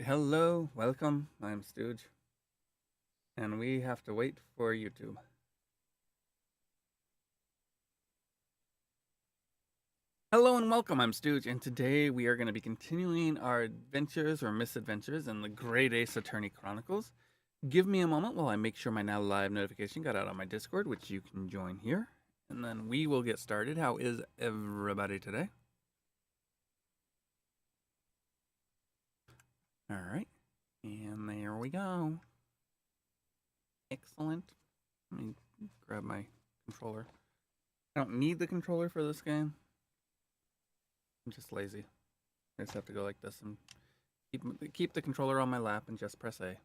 Alright, hello, welcome. I'm Stooge. And we have to wait for YouTube. Hello and welcome, I'm Stooge, and today we are going to be continuing our adventures or misadventures in the Great Ace Attorney Chronicles. Give me a moment while I make sure my now live notification got out on my Discord, which you can join here. And then we will get started. How is everybody today? Alright, and there we go. Excellent. Let me grab my controller. I don't need the controller for this game. I'm just lazy. I just have to go like this and keep the controller on my lap and just press A.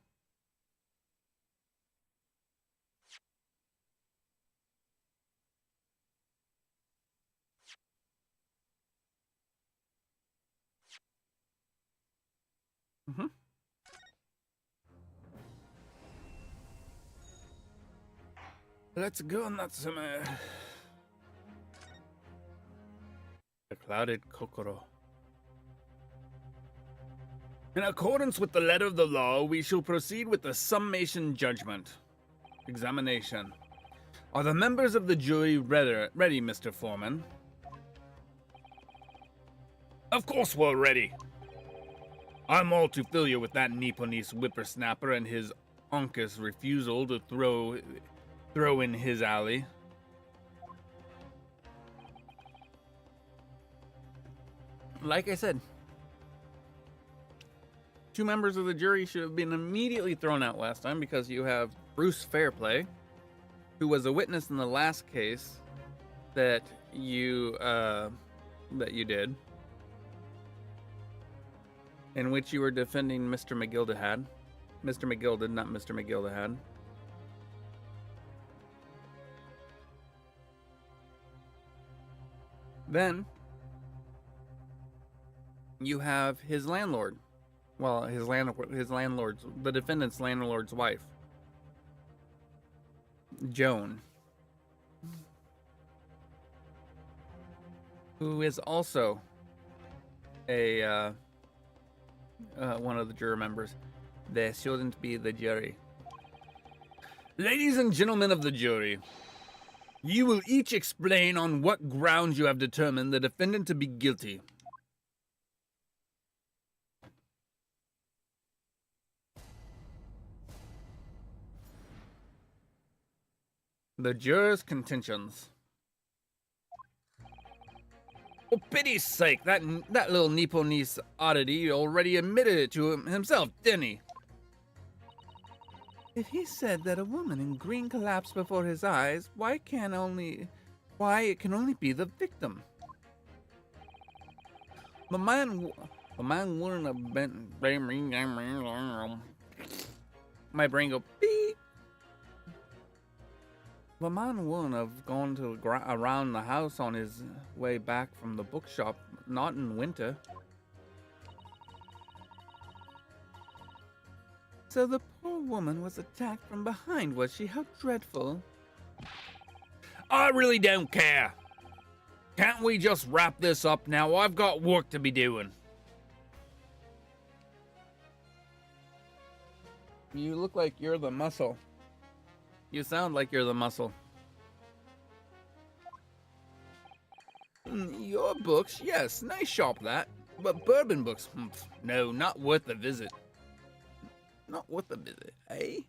Let's go, Natsume. The clouded Kokoro. In accordance with the letter of the law, we shall proceed with the summation judgment. Examination. Are the members of the jury ready, Mr. Foreman? Of course we're ready. I'm all too familiar with that Nipponese whippersnapper and his uncas refusal to throw in his alley. Like I said, two members of the jury should have been immediately thrown out last time because you have Bruce Fairplay, who was a witness in the last case that you did, in which you were defending Mr. McGildahad. Mr. McGilded, not Mr. McGildahad. Then you have his landlord. Well, his landlord's, the defendant's landlord's wife, Joan, who is also a one of the juror members. They shouldn't be the jury. Ladies and gentlemen of the jury, you will each explain on what grounds you have determined the defendant to be guilty. The jurors' contentions. For pity's sake, that little Nipponese oddity already admitted it to himself, didn't he? If he said that a woman in green collapsed before his eyes, why it can only be the victim? The man wouldn't have been. My brain go beep. The man wouldn't have gone around the house on his way back from the bookshop, not in winter. So the poor woman was attacked from behind, was she? How dreadful. I really don't care. Can't we just wrap this up now? I've got work to be doing. You look like you're the muscle. You sound like you're the muscle. Your books, yes, nice shop that. But bourbon books, no, not worth the visit. Not worth the visit, eh?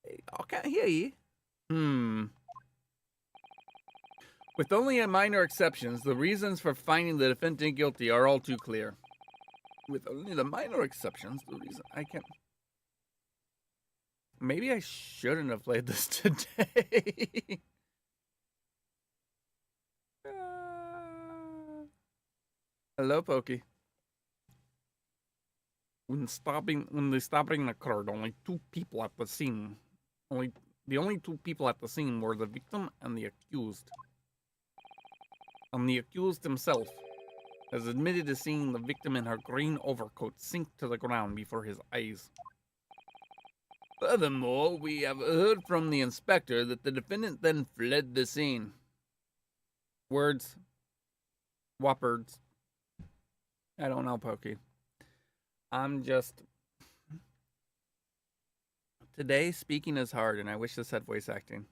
Hey, I can't hear you. With only minor exceptions, the reasons for finding the defendant guilty are all too clear. With only the minor exceptions, the reason I can't... Maybe I shouldn't have played this today. Hello, Pokey. When the stopping occurred, only two people at the scene. The only two people at the scene were the victim and the accused. And the accused himself has admitted to seeing the victim in her green overcoat sink to the ground before his eyes. Furthermore, we have heard from the inspector that the defendant then fled the scene. Words. Whoppers. I don't know, Pokey. I'm just today speaking is hard, and I wish this had voice acting.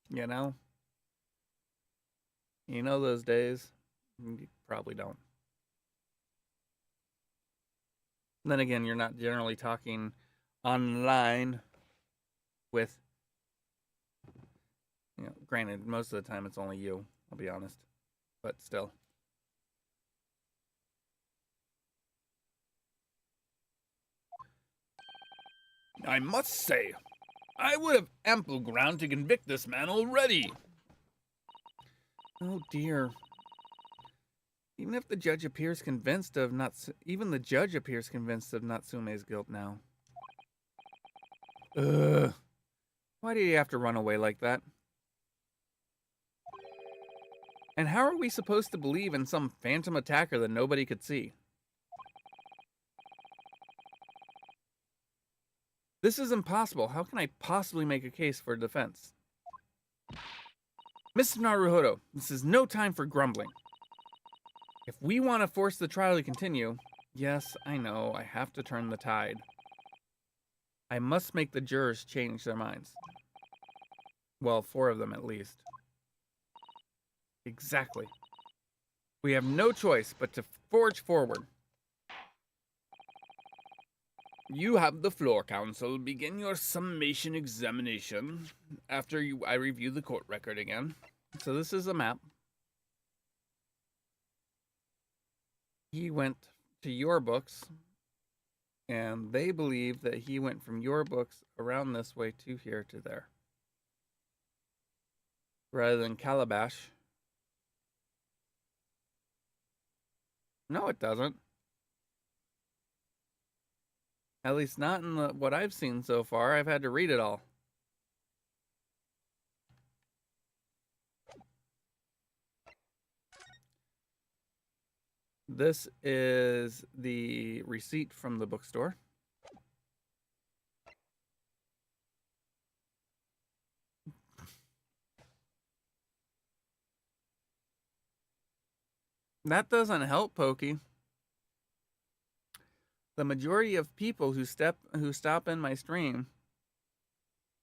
You know, you know those days. You probably don't. Then again, you're not generally talking online with, granted, most of the time it's only you, I'll be honest, but still. I must say, I would have ample ground to convict this man already. Oh dear. Even if the judge appears convinced of even the judge appears convinced of Natsume's guilt now. Ugh. Why did he have to run away like that? And how are we supposed to believe in some phantom attacker that nobody could see? This is impossible. How can I possibly make a case for defense? Mr. Naruhodo, this is no time for grumbling. If we want to force the trial to continue, yes, I know, I have to turn the tide. I must make the jurors change their minds. Well, 4 of them at least. Exactly. We have no choice but to forge forward. You have the floor, counsel. Begin your summation examination after I review the court record again. So this is a map. He went to your books, and they believe that he went from your books around this way to here to there. Rather than Calabash. No, it doesn't. At least not in what I've seen so far. I've had to read it all. This is the receipt from the bookstore. That doesn't help, Pokey. The majority of people who stop in my stream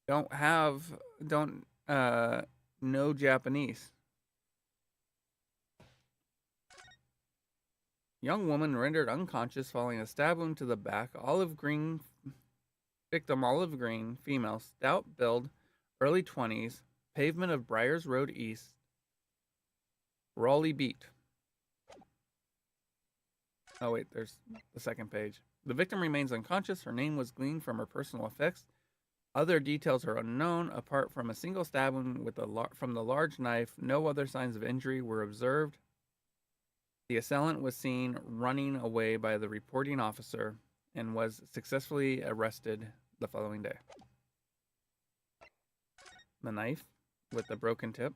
don't know Japanese. Young woman rendered unconscious following a stab wound to the back. Victim olive green, female, stout build, early 20s, pavement of Briars Road East, Raleigh Beat. Oh wait, there's the second page. The victim remains unconscious. Her name was gleaned from her personal effects. Other details are unknown. Apart from a single stab wound from the large knife, no other signs of injury were observed. The assailant was seen running away by the reporting officer and was successfully arrested the following day. The knife with the broken tip.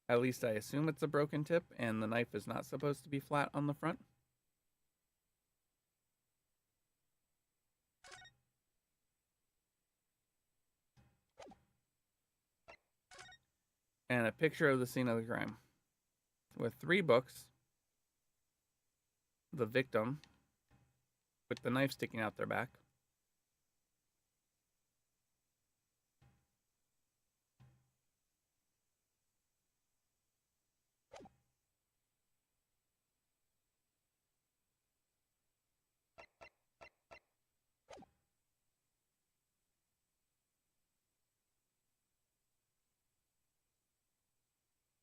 At least I assume it's a broken tip, and the knife is not supposed to be flat on the front. And a picture of the scene of the crime. With 3 books. The victim with the knife sticking out their back.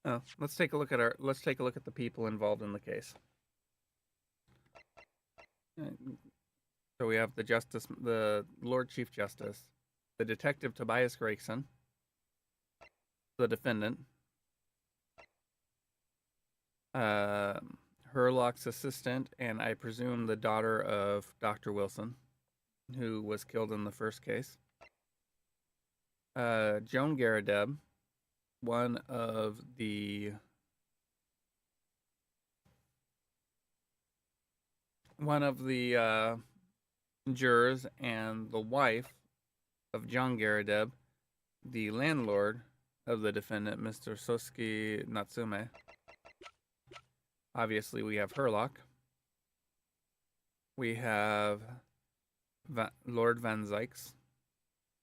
Oh, let's take a look at the people involved in the case. So we have the Lord Chief Justice, the Detective Tobias Gregson, the defendant, Herlock's assistant, and I presume the daughter of Dr. Wilson, who was killed in the first case. Joan Garadeb, one of the one of the jurors and the wife of John Garadeb, the landlord of the defendant, Mr. Sosuke Natsume. Obviously, we have Herlock. We have Lord Van Zykes,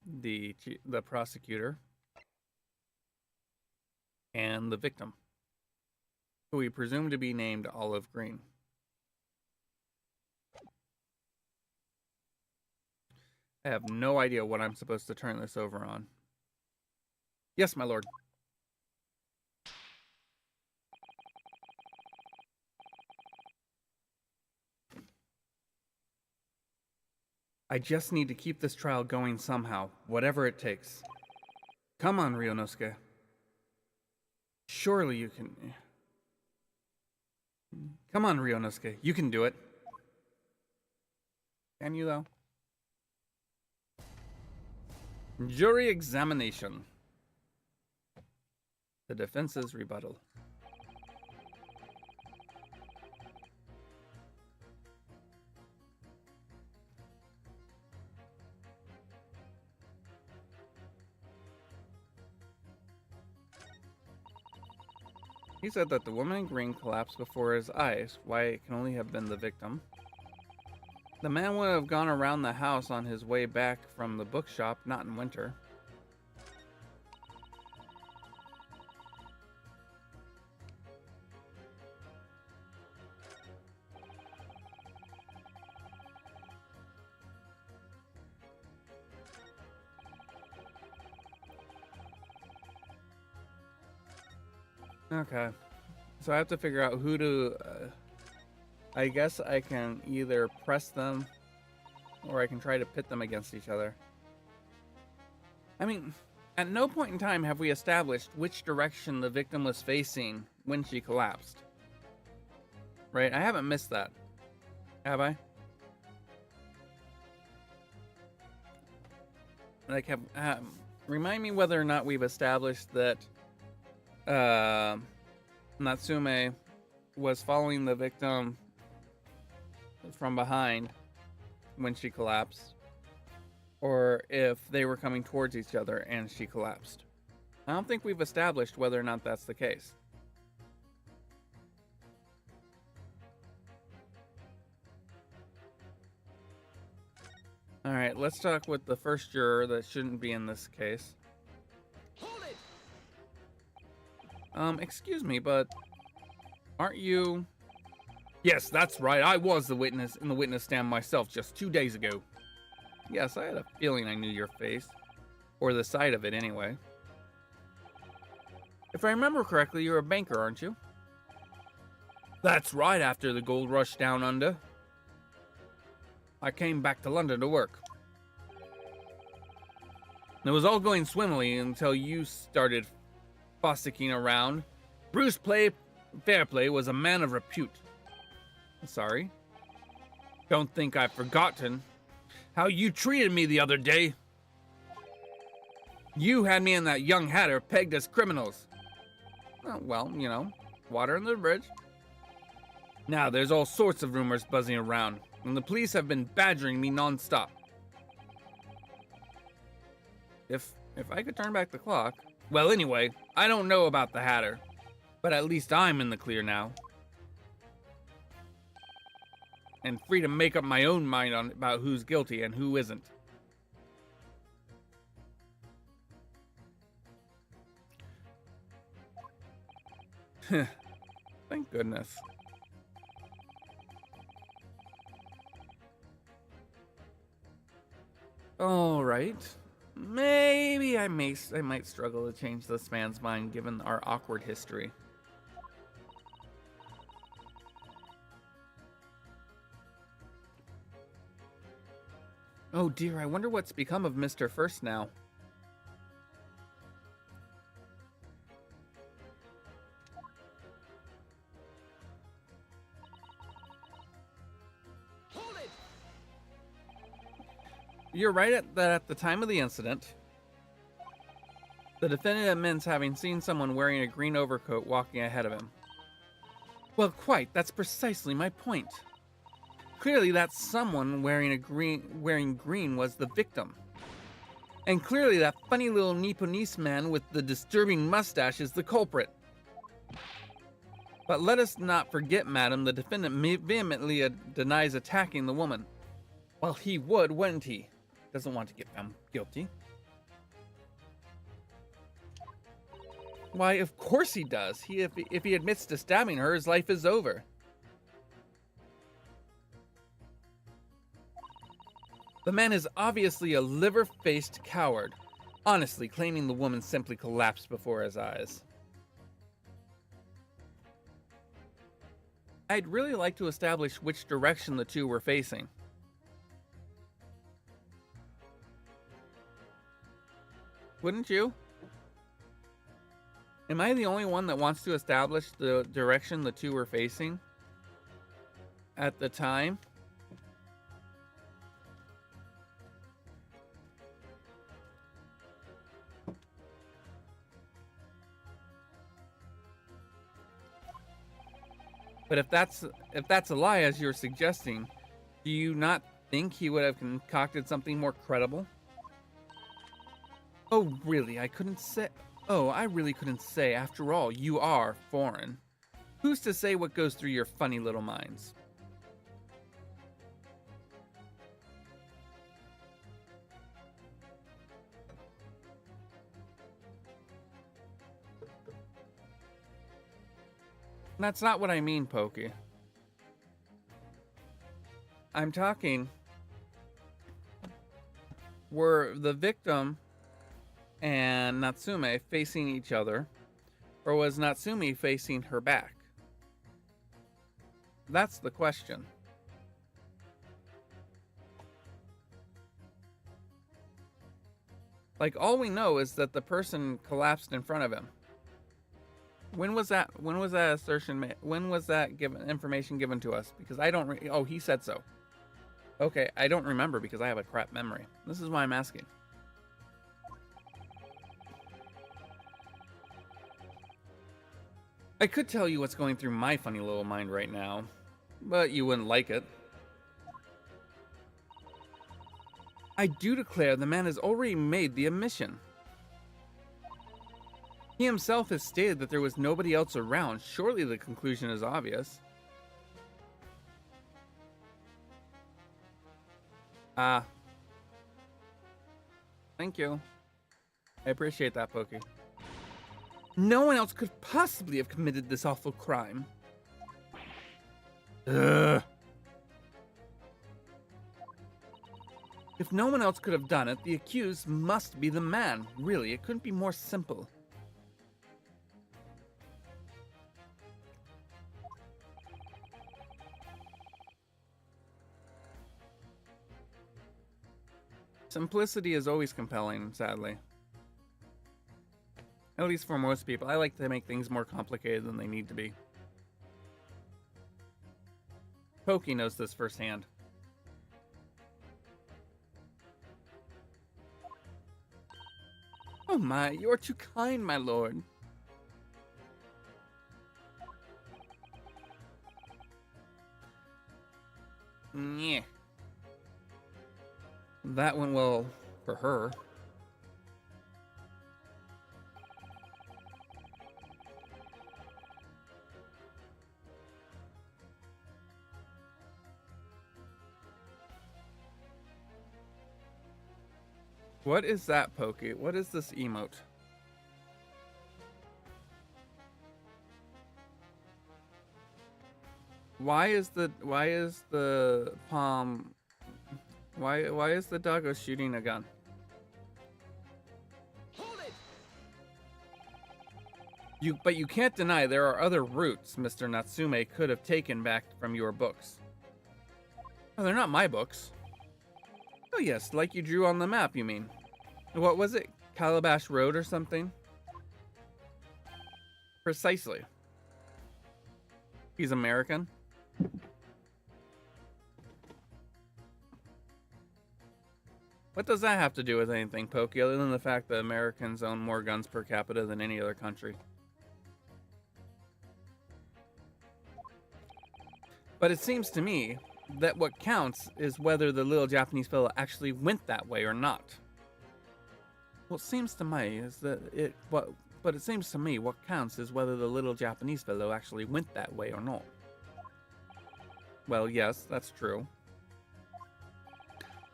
the prosecutor, and the victim, who we presume to be named Olive Green. I have no idea what I'm supposed to turn this over on. Yes, my lord. I just need to keep this trial going somehow, whatever it takes. Come on, Ryunosuke. Surely you can... Come on, Ryunosuke. You can do it. Can you, though? Jury examination. The defense's rebuttal. He said that the woman in green collapsed before his eyes. Why it can only have been the victim. The man would have gone around the house on his way back from the bookshop, not in winter. Okay, so I have to figure out who to, I guess I can either press them or I can try to pit them against each other. I mean, at no point in time have we established which direction the victim was facing when she collapsed. Right? I haven't missed that. Have I? Like, remind me whether or not we've established that Natsume was following the victim from behind when she collapsed, or if they were coming towards each other and she collapsed. I don't think we've established whether or not that's the case. Alright, let's talk with the first juror that shouldn't be in this case. Excuse me, but aren't you... Yes, that's right. I was the witness in the witness stand myself just 2 days ago. Yes, I had a feeling I knew your face. Or the side of it, anyway. If I remember correctly, you're a banker, aren't you? That's right, after the gold rush down under. I came back to London to work. It was all going swimmingly until you started fossicking around. Bruce Fairplay was a man of repute. Sorry. Don't think I've forgotten how you treated me the other day. You had me and that young hatter pegged as criminals. Oh, well, you know, water under the bridge. Now, there's all sorts of rumors buzzing around, and the police have been badgering me non-stop. If I could turn back the clock... Well, anyway, I don't know about the hatter, but at least I'm in the clear now. And free to make up my own mind about who's guilty and who isn't. Thank goodness. All right. Maybe I might struggle to change this man's mind given our awkward history. Oh dear, I wonder what's become of Mr. First now. You're right that at the time of the incident, the defendant admits having seen someone wearing a green overcoat walking ahead of him. Well, quite. That's precisely my point. Clearly, that someone wearing green was the victim. And clearly, that funny little Nipponese man with the disturbing mustache is the culprit. But let us not forget, madam, the defendant vehemently denies attacking the woman. Well, he would, wouldn't he? Doesn't want to get found guilty. Why, of course he does. If he admits to stabbing her, his life is over. The man is obviously a liver-faced coward, honestly claiming the woman simply collapsed before his eyes. I'd really like to establish which direction the two were facing. Wouldn't you? Am I the only one that wants to establish the direction the two were facing at the time? But if that's a lie, as you're suggesting, do you not think he would have concocted something more credible? Oh, really? I couldn't say. Oh, I really couldn't say. After all, you are foreign. Who's to say what goes through your funny little minds? That's not what I mean, Pokey. I'm talking, were the victim and Natsume facing each other, or was Natsume facing her back? That's the question. Like, all we know is that the person collapsed in front of him. When was that assertion made? When was that information given to us? Because I don't oh, he said so. Okay, I don't remember because I have a crap memory. This is why I'm asking. I could tell you what's going through my funny little mind right now, but you wouldn't like it. I do declare the man has already made the admission. He himself has stated that there was nobody else around. Surely the conclusion is obvious. Thank you. I appreciate that, Pokey. No one else could possibly have committed this awful crime. Ugh. If no one else could have done it, the accused must be the man. Really, it couldn't be more simple. Simplicity is always compelling, sadly. At least for most people. I like to make things more complicated than they need to be. Pokey knows this firsthand. Oh my, you are too kind, my lord. Yeah. That went well for her. What is that, Pokey? What is this emote? Why is the palm? Why is the doggo shooting a gun? Hold it! But you can't deny there are other routes Mr. Natsume could have taken back from your books. Oh, they're not my books. Oh yes, like you drew on the map, you mean? What was it? Calabash Road or something? Precisely. He's American? What does that have to do with anything, Pokey, other than the fact that Americans own more guns per capita than any other country? But it seems to me that what counts is whether the little Japanese fellow actually went that way or not. What seems to me is that but it seems to me what counts is whether the little Japanese fellow actually went that way or not. Well, yes, that's true.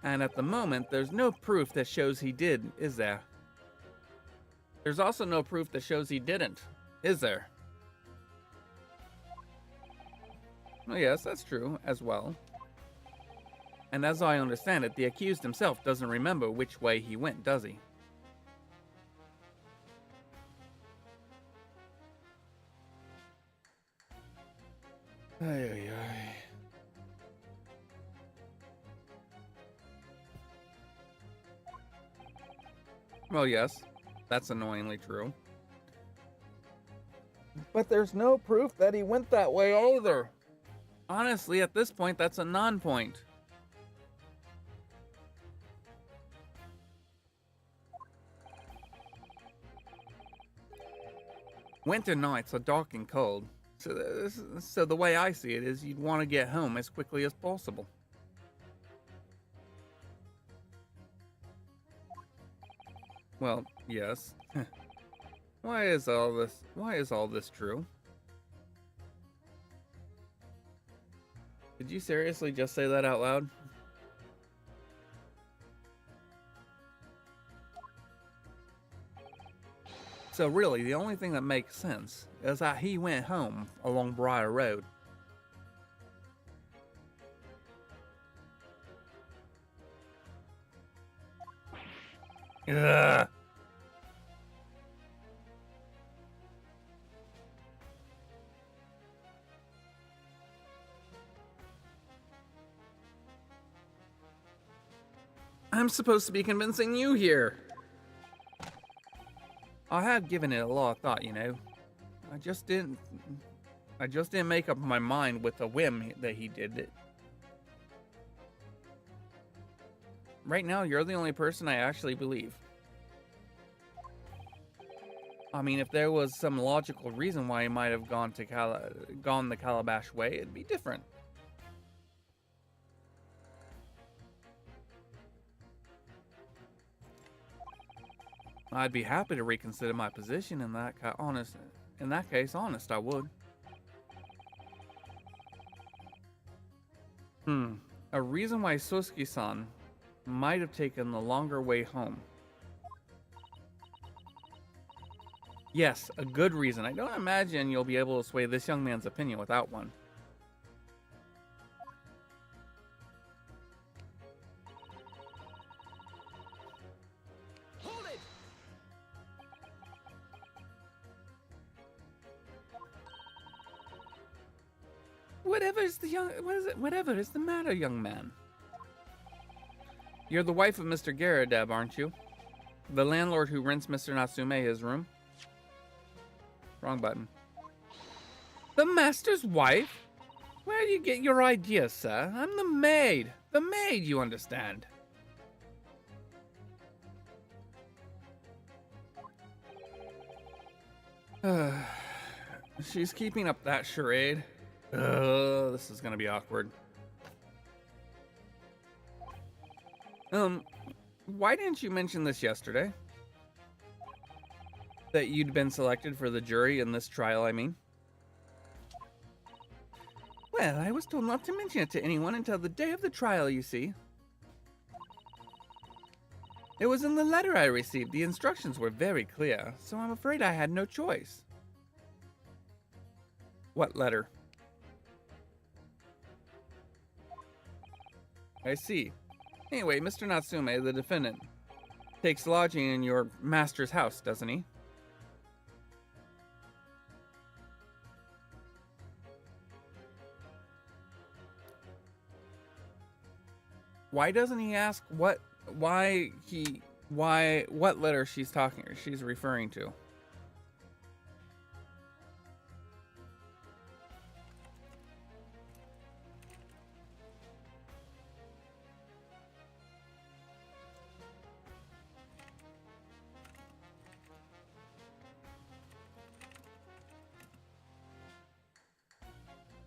And at the moment, there's no proof that shows he did, is there? There's also no proof that shows he didn't, is there? Well, yes, that's true as well. And as I understand it, the accused himself doesn't remember which way he went, does he? Ay, ay, ay. Well, yes, that's annoyingly true. But there's no proof that he went that way either. Honestly, at this point, that's a non-point. Winter nights are dark and cold, so the way I see it is you'd want to get home as quickly as possible. Well, yes. Why is all this true? Did you seriously just say that out loud? So really, the only thing that makes sense is that he went home along Briar Road. Ugh. I'm supposed to be convincing you here. I have given it a lot of thought, you know. I just didn't make up my mind with a whim that he did it. Right now, you're the only person I actually believe. I mean, if there was some logical reason why he might have gone the Calabash way, it'd be different. I'd be happy to reconsider my position in that case, honest, I would. A reason why Sosuke-san might have taken the longer way home. Yes, a good reason. I don't imagine you'll be able to sway this young man's opinion without one. Hold it! Whatever is the matter, young man? You're the wife of Mr. Garadeb, aren't you? The landlord who rents Mr. Natsume his room? Wrong button. The master's wife? Where do you get your ideas, sir? I'm the maid. The maid, you understand. She's keeping up that charade. This is gonna be awkward. Why didn't you mention this yesterday? That you'd been selected for the jury in this trial, I mean? Well, I was told not to mention it to anyone until the day of the trial, you see. It was in the letter I received. The instructions were very clear, so I'm afraid I had no choice. What letter? I see. Anyway, Mr. Natsume, the defendant, takes lodging in your master's house, doesn't he? Why doesn't he ask what letter she's referring to?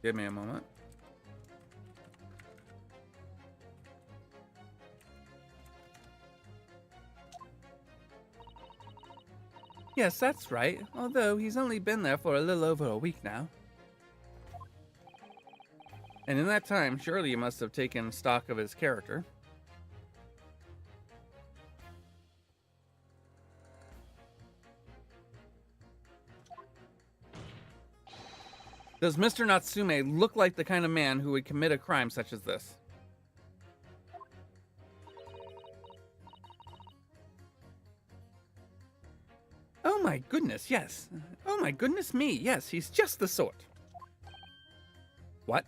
Give me a moment. Yes, that's right, although he's only been there for a little over a week now. And in that time, surely you must have taken stock of his character. Does Mr. Natsume look like the kind of man who would commit a crime such as this? Oh my goodness, yes. Oh my goodness me, yes, he's just the sort. What?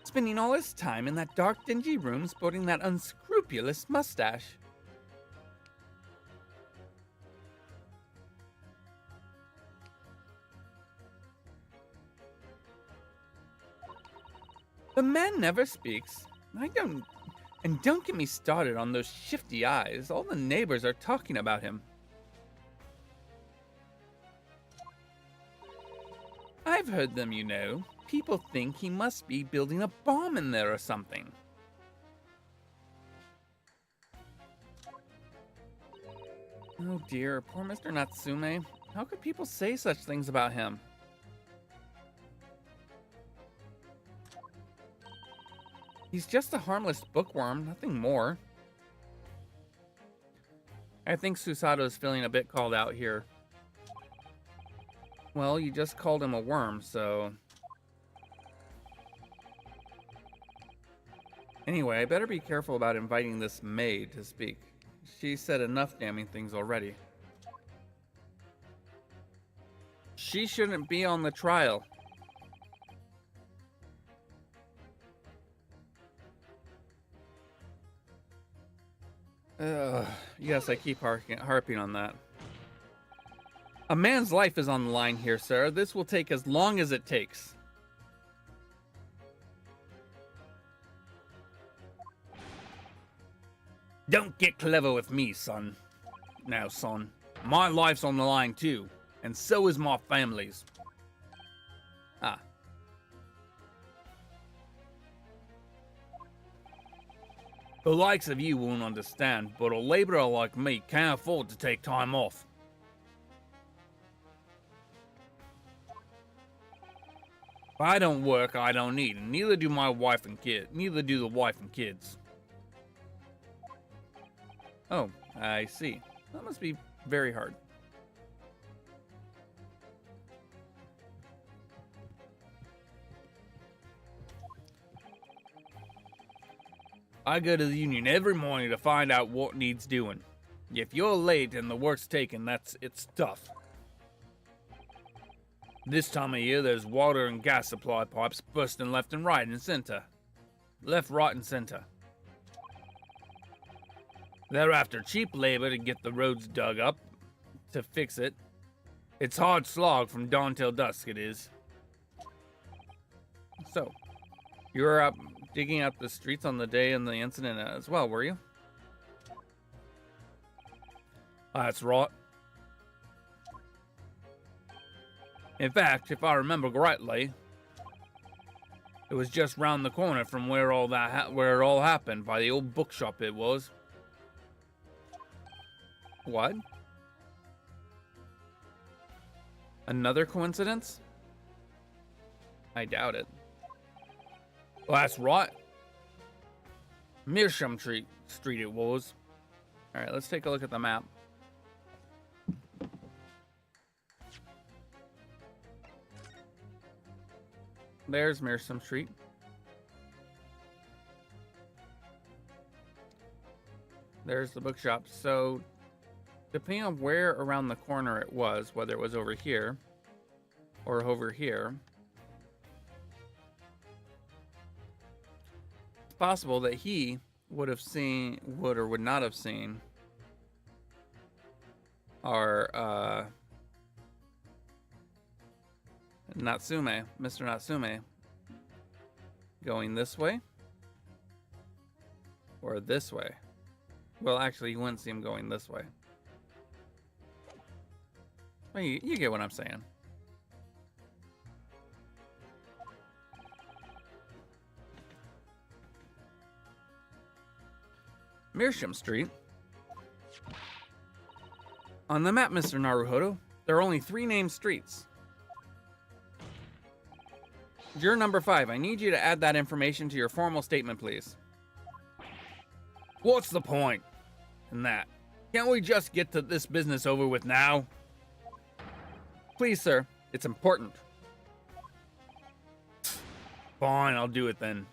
Spending all his time in that dark, dingy room sporting that unscrupulous mustache. The man never speaks. And don't get me started on those shifty eyes. All the neighbors are talking about him. I've heard them, you know. People think he must be building a bomb in there or something. Oh dear, poor Mr. Natsume. How could people say such things about him? He's just a harmless bookworm, nothing more. I think Susato's feeling a bit called out here. Well, you just called him a worm, so... Anyway, I better be careful about inviting this maid to speak. She said enough damning things already. She shouldn't be on the trial. Yes, I keep harping on that. A man's life is on the line here, sir. This will take as long as it takes. Don't get clever with me, son. Now, son, my life's on the line too, and so is my family's. Ah. The likes of you won't understand, but a laborer like me can't afford to take time off. If I don't work, I don't eat, and neither do my wife and kid. Neither do the wife and kids. Oh, I see. That must be very hard. I go to the union every morning to find out what needs doing. If you're late and the work's taken, it's tough. This time of year, there's water and gas supply pipes busting left and right and center. Left, right, and center. They're after cheap labor to get the roads dug up, to fix it. It's hard slog from dawn till dusk, it is. So, you were up digging up the streets on the day of the incident as well, were you? That's right. In fact, if I remember rightly, it was just round the corner from where where it all happened, by the old bookshop it was. What? Another coincidence? I doubt it. Well, that's right. Meersham Street it was. Alright, let's take a look at the map. There's Meersham Street. There's the bookshop. So, depending on where around the corner it was, whether it was over here or over here, it's possible that he would or would not have seen our Natsume, Mr. Natsume, going this way or this way. Well, actually, you wouldn't see him going this way. Well, you get what I'm saying. Meersham Street. On the map, Mr. Naruhodo, there are only 3 named streets. Juror number 5, I need you to add that information to your formal statement, please. What's the point in that? Can't we just get to this business over with now? Please, sir. It's important. Fine, I'll do it then.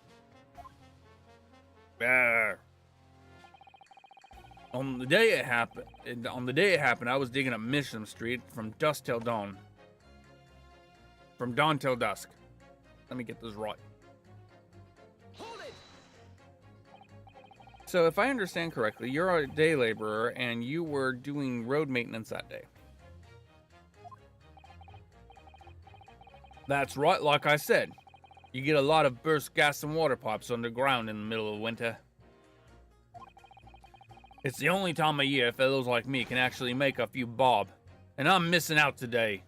On the day it happened, I was digging up Mission Street from dusk till dawn. From dawn till dusk. Let me get this right. Hold it. So if I understand correctly, you're a day laborer and you were doing road maintenance that day. That's right, like I said. You get a lot of burst gas and water pipes underground in the middle of winter. It's the only time of year fellows like me can actually make a few bob. And I'm missing out today.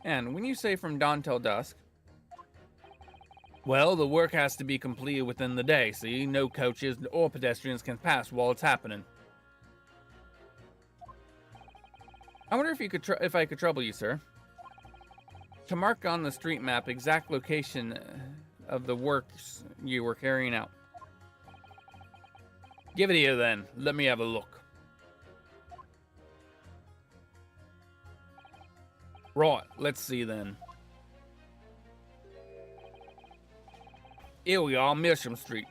And when you say from dawn till dusk, well, the work has to be completed within the day, so no coaches or pedestrians can pass while it's happening. I wonder if I could trouble you, sir, to mark on the street map exact location of the works you were carrying out. Give it here then. Let me have a look. Right, let's see then. Here we are, Mission Street.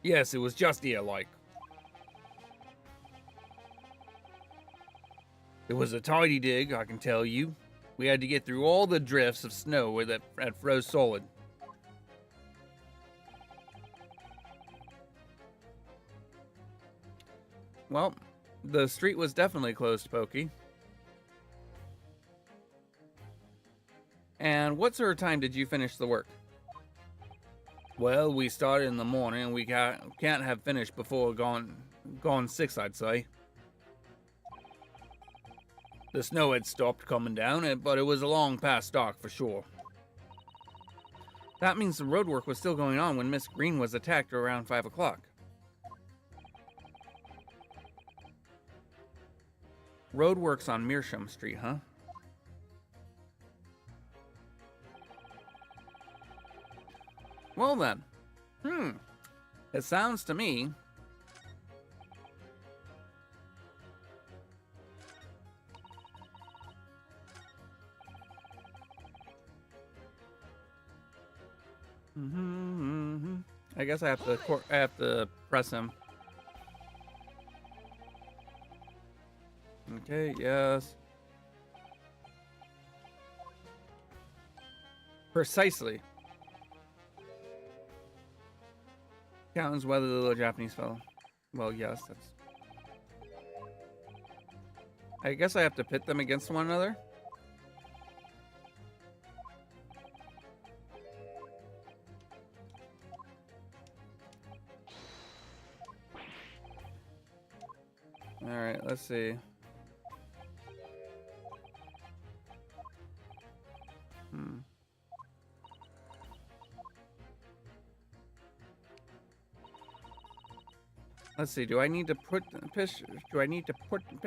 Yes, it was just here, like. It was a tidy dig, I can tell you. We had to get through all the drifts of snow where that froze solid. Well, the street was definitely closed, Pokey. And what sort of time did you finish the work? Well, we started in the morning and we can't have finished before gone 6, I'd say. The snow had stopped coming down, but it was a long past dark for sure. That means the road work was still going on when Miss Green was attacked around 5 o'clock. Roadworks on Meerschaum Street, huh? Well then. It sounds to me I guess I have to press him. Okay, yes. Precisely. Counts whether the little Japanese fellow. Well, yes, that's... I guess I have to pit them against one another. Alright, let's see. Let's see. Do I need to pit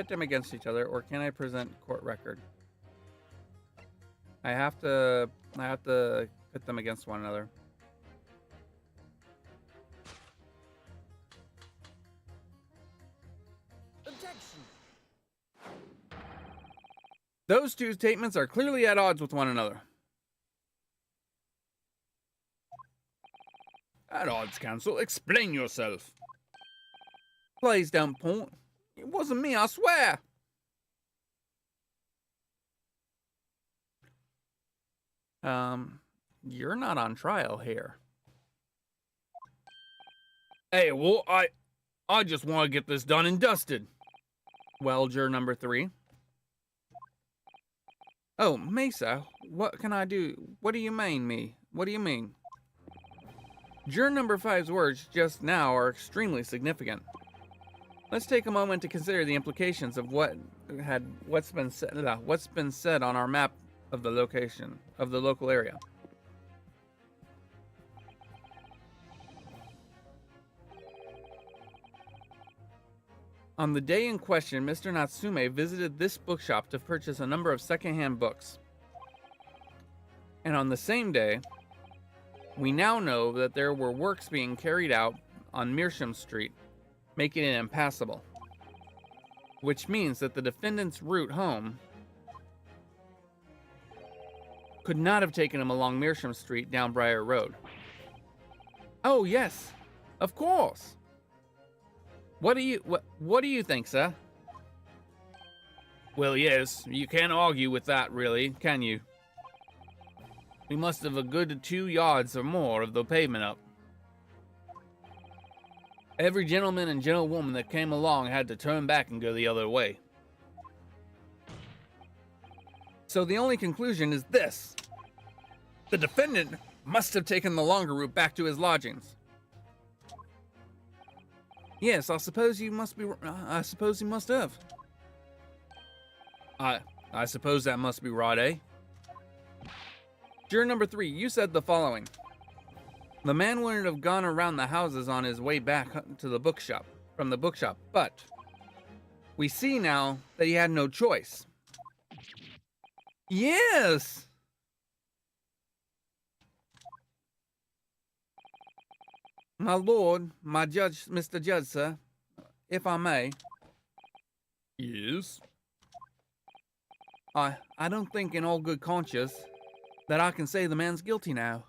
them against each other, or can I present court record? I have to pit them against one another. Objection. Those two statements are clearly at odds with one another. At odds, counsel. Explain yourself. Please don't point. It wasn't me, I swear. You're not on trial here. Hey, well, I just want to get this done and dusted. Well, juror number 3. Oh, Mesa, what can I do? What do you mean, me? What do you mean? Juror number 5's words just now are extremely significant. Let's take a moment to consider the implications of what's been said on our map of the location of the local area. On the day in question, Mr. Natsume visited this bookshop to purchase a number of secondhand books. And on the same day, we now know that there were works being carried out on Meersham Street, making it impassable. Which means that the defendant's route home could not have taken him along Meersham Street down Briar Road. Oh, yes, of course. What do you think, sir? Well, yes, you can't argue with that, really, can you? We must have a good 2 yards or more of the pavement up. Every gentleman and gentlewoman that came along had to turn back and go the other way. So the only conclusion is this. The defendant must have taken the longer route back to his lodgings. Yes, I suppose he must have. I suppose that must be right, eh? Juror number 3, you said the following. The man wouldn't have gone around the houses on his way back to the bookshop, from the bookshop, but we see now that he had no choice. Yes! My lord, my judge, Mr. Judge, sir, if I may. Yes? I don't think in all good conscience that I can say the man's guilty now.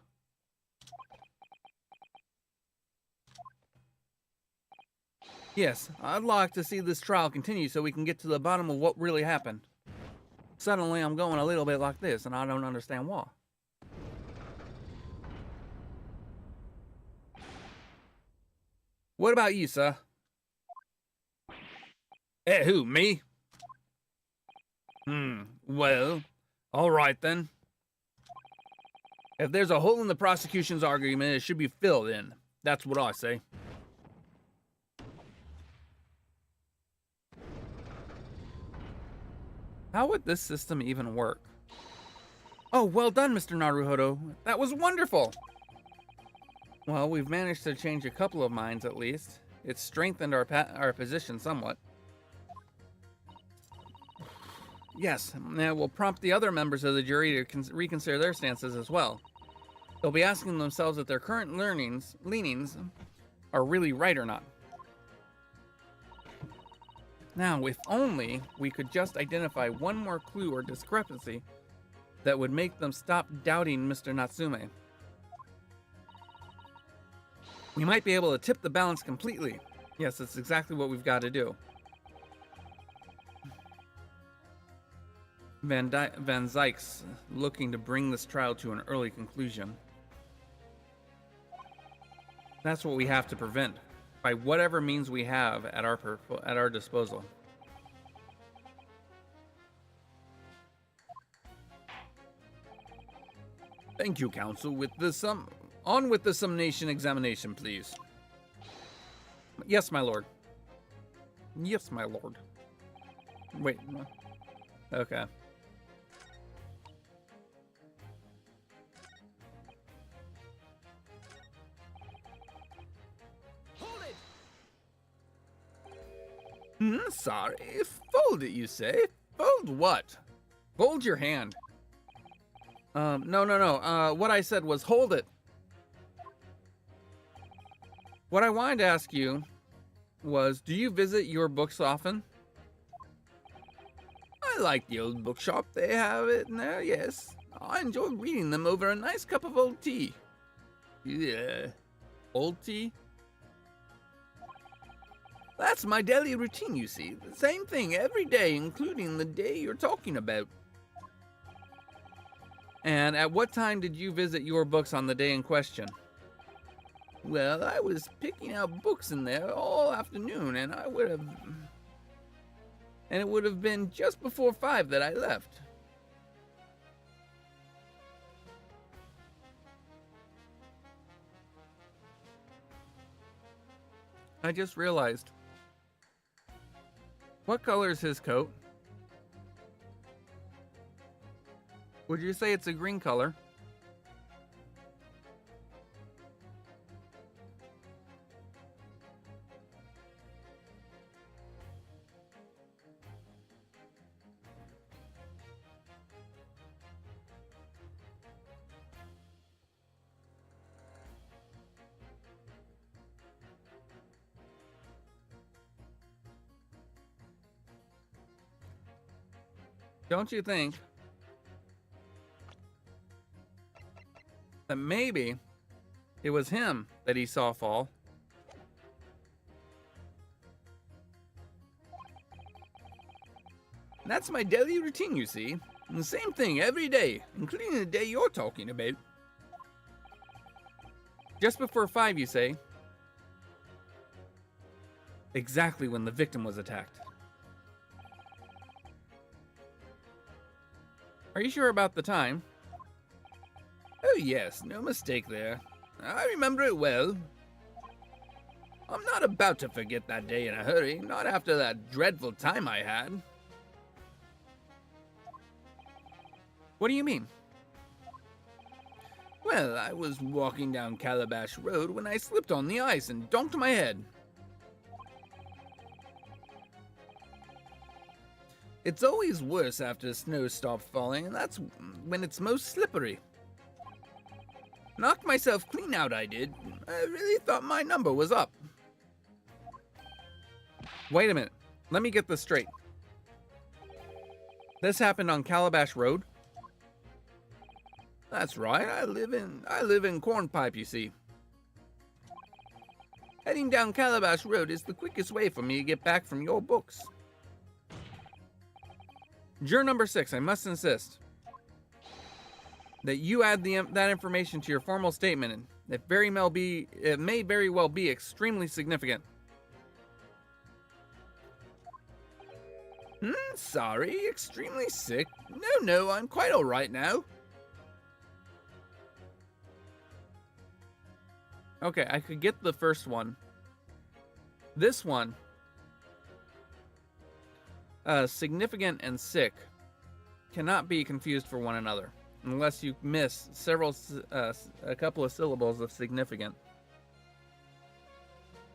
Yes, I'd like to see this trial continue so we can get to the bottom of what really happened. Suddenly I'm going a little bit like this, and I don't understand why. What about you, sir? Who, me? Well, all right then. If there's a hole in the prosecution's argument, it should be filled in. That's what I say. How would this system even work? Oh, well done, Mr. Naruhodo. That was wonderful! Well, we've managed to change a couple of minds at least. It's strengthened our position somewhat. Yes, that will prompt the other members of the jury to reconsider their stances as well. They'll be asking themselves if their current leanings are really right or not. Now, if only we could just identify one more clue or discrepancy that would make them stop doubting Mr. Natsume. We might be able to tip the balance completely. Yes, that's exactly what we've got to do. Van Zyke's looking to bring this trial to an early conclusion. That's what we have to prevent, by whatever means we have at our disposal. Thank you, counsel. On with the summation examination, please. Yes, my lord. Yes, my lord. Wait. Okay. Sorry. Fold it, you say? Fold what? Fold your hand. No. What I said was hold it. What I wanted to ask you was, do you visit your books often? I like the old bookshop. They have it in there, yes. I enjoy reading them over a nice cup of old tea. Yeah. Old tea? That's my daily routine, you see. The same thing every day, including the day you're talking about. And at what time did you visit your books on the day in question? Well, I was picking out books in there all afternoon, and it would have been just before 5 that I left. I just realized. What color is his coat? Would you say it's a green color? Don't you think that maybe it was him that he saw fall? That's my daily routine, you see. And the same thing every day, including the day you're talking about. Just before 5, you say? Exactly when the victim was attacked. Are you sure about the time? Oh yes, no mistake there. I remember it well. I'm not about to forget that day in a hurry, not after that dreadful time I had. What do you mean? Well, I was walking down Calabash Road when I slipped on the ice and donked my head. It's always worse after snow stops falling, and that's when it's most slippery. Knocked myself clean out, I did. I really thought my number was up. Wait a minute. Let me get this straight. This happened on Calabash Road? That's right. I live in Cornpipe, you see. Heading down Calabash Road is the quickest way for me to get back from your books. Juror number 6, I must insist that you add that information to your formal statement, and it may very well be extremely significant. Sorry, extremely sick. No, I'm quite all right now. Okay, I could get the first one. This one, significant and sick, cannot be confused for one another unless you miss a couple of syllables of significant.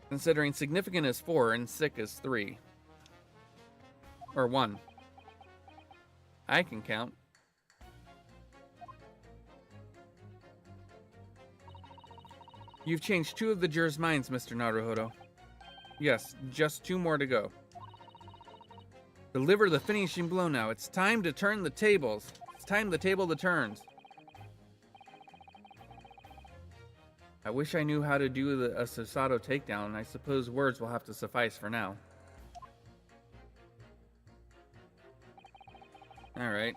Considering significant is 4 and sick is 3. Or 1. I can count. You've changed 2 of the jurors' minds, Mr. Naruhodo. Yes, just 2 more to go. Deliver the finishing blow now. It's time to turn the tables. It's time the table turns. I wish I knew how to do a Susato takedown. I suppose words will have to suffice for now. Alright.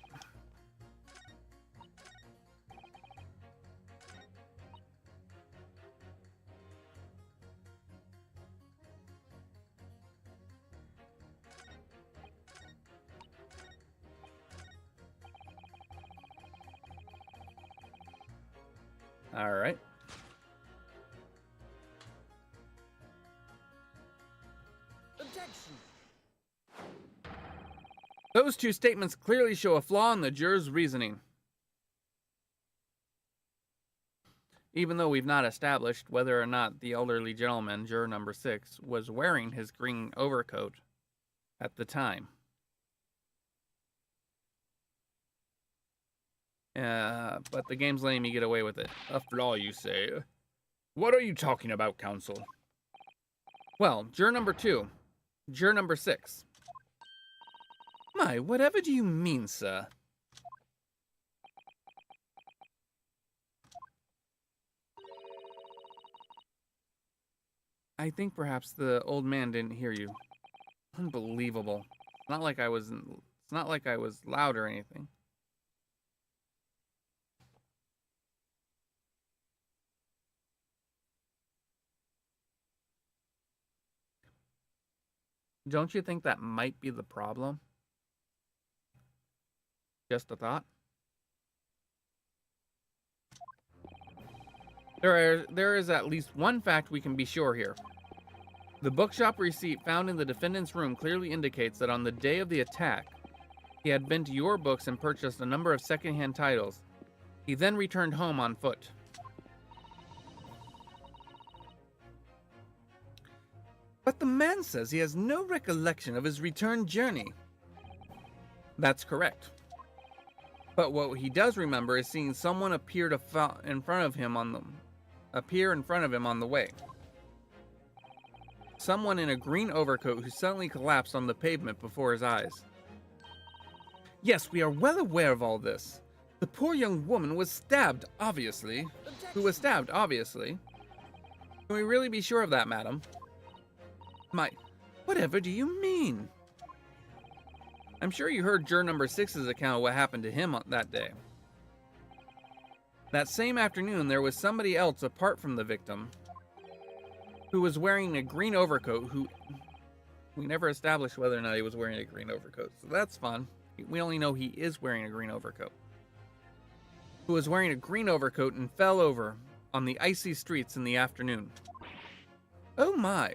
Alright. Objection. Those 2 statements clearly show a flaw in the juror's reasoning. Even though we've not established whether or not the elderly gentleman, juror number 6, was wearing his green overcoat at the time. But the game's letting me get away with it. A flaw, you say? What are you talking about, counsel? Well, juror number 2. Juror number 6. My, whatever do you mean, sir? I think perhaps the old man didn't hear you. Unbelievable. It's not like I was loud or anything. Don't you think that might be the problem? Just a thought. There is at least one fact we can be sure here. The bookshop receipt found in the defendant's room clearly indicates that on the day of the attack, he had been to your books and purchased a number of secondhand titles. He then returned home on foot. But the man says he has no recollection of his return journey. That's correct. But what he does remember is seeing someone appear in front of him on the way. Someone in a green overcoat who suddenly collapsed on the pavement before his eyes. Yes, we are well aware of all this. The poor young woman was stabbed, obviously. Who was stabbed, obviously. Can we really be sure of that, madam? Whatever do you mean? I'm sure you heard juror number 6's account of what happened to him on that day. That same afternoon, there was somebody else apart from the victim who was wearing a green overcoat who... We never established whether or not he was wearing a green overcoat, so that's fun. We only know he is wearing a green overcoat. Who was wearing a green overcoat and fell over on the icy streets in the afternoon. Oh my.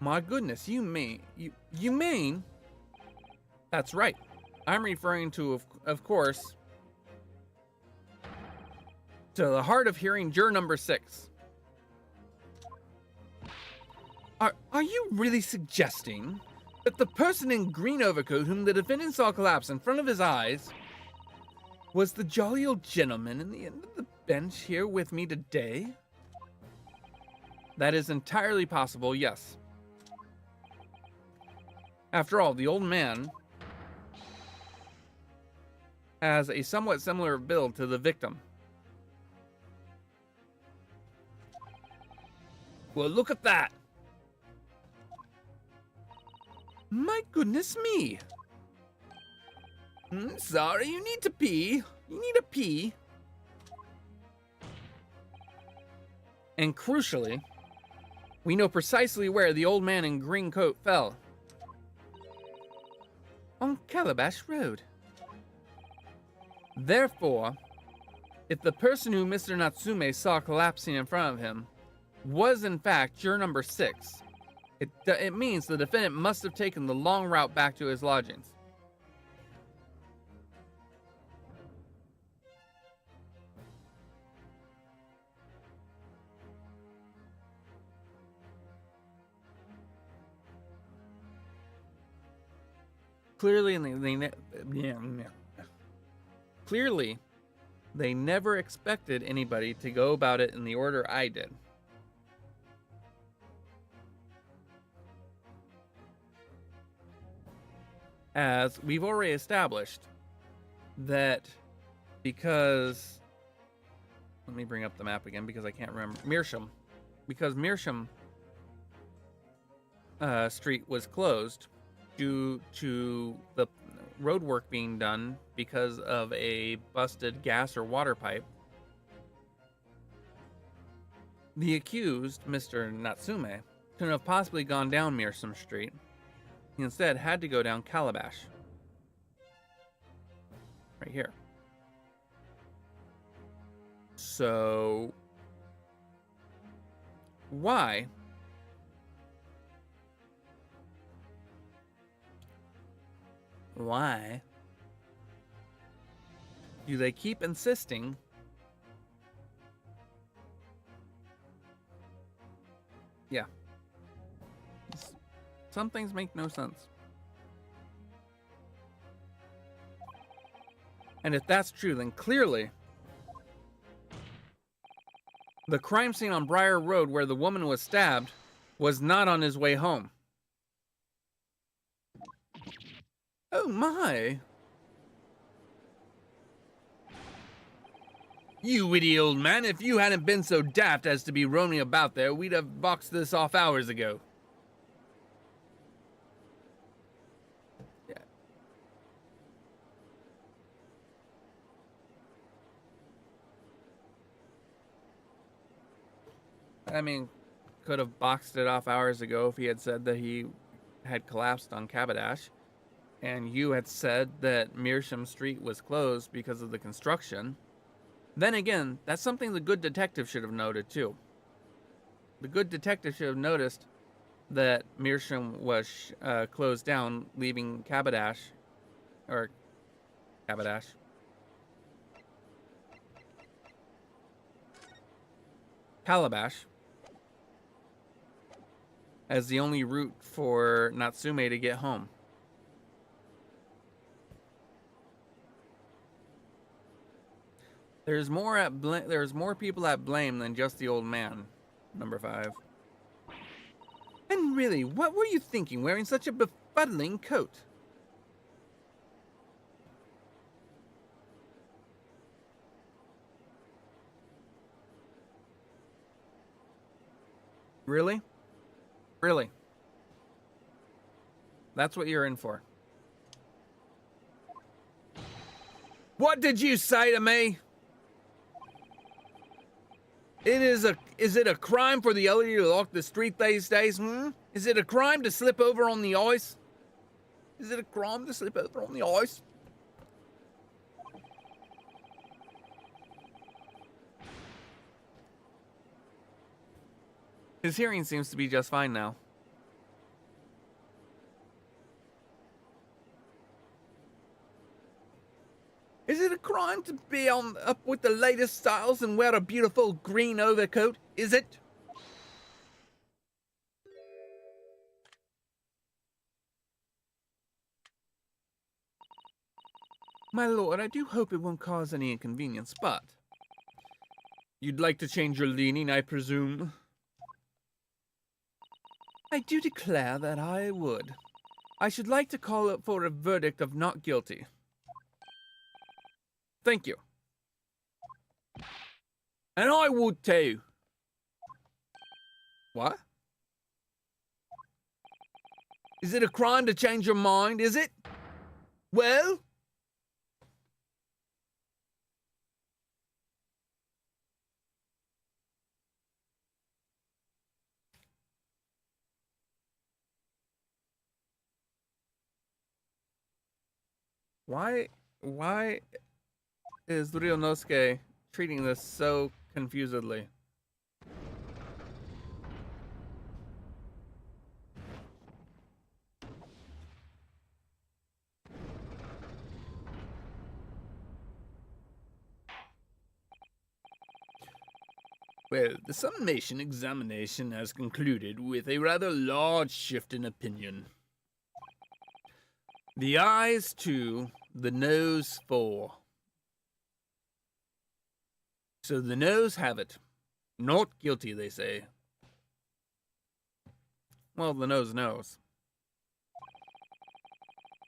My goodness, you mean... You mean... That's right. I'm referring to, of course, to the hard of hearing juror number 6. Are you really suggesting that the person in green overcoat whom the defendant saw collapse in front of his eyes was the jolly old gentleman in the end of the bench here with me today? That is entirely possible, yes. After all, the old man has a somewhat similar build to the victim. Well, look at that! My goodness me! Sorry, you need to pee. You need a pee. And crucially, we know precisely where the old man in green coat fell. On Calabash Road. Therefore, if the person who Mr. Natsume saw collapsing in front of him was in fact juror number 6, it means the defendant must have taken the long route back to his lodgings. Clearly, they never expected anybody to go about it in the order I did. As we've already established that because... Let me bring up the map again because I can't remember. Meerschaum. Because Meerschaum Street was closed due to the road work being done because of a busted gas or water pipe. The accused, Mr. Natsume, couldn't have possibly gone down Meerschaum Street. He instead had to go down Calabash. Right here. So, why do they keep insisting yeah, some things make no sense. And if that's true, then clearly the crime scene on Briar Road where the woman was stabbed was not on his way home. Oh my! You witty old man, if you hadn't been so daft as to be roaming about there, we'd have boxed this off hours ago. Yeah. I mean, could have boxed it off hours ago if he had said that he had collapsed on Cabodash, and you had said that Meerschaum Street was closed because of the construction. Then again, that's something the good detective should have noted too. The good detective should have noticed that Meerschaum was closed down, leaving Cabodash, or Cabodash. Calabash as the only route for Natsume to get home. There's more people at blame than just the old man. Number 5. And really, what were you thinking wearing such a befuddling coat? Really? Really? That's what you're in for. What did you say to me? Is it a crime for the elderly to walk the street these days? Is it a crime to slip over on the ice? Is it a crime to slip over on the ice? His hearing seems to be just fine now. Is it a crime to be up with the latest styles and wear a beautiful green overcoat? Is it? My lord, I do hope it won't cause any inconvenience, but... You'd like to change your leaning, I presume? I do declare that I would. I should like to call up for a verdict of not guilty. Thank you. And I would too. What? Is it a crime to change your mind, is it? Well? Why is Ryunosuke treating this so confusedly? Well, the summation examination has concluded with a rather large shift in opinion. The eyes 2, the nose 4. So the nose have it. Not guilty, they say. Well, the nose knows.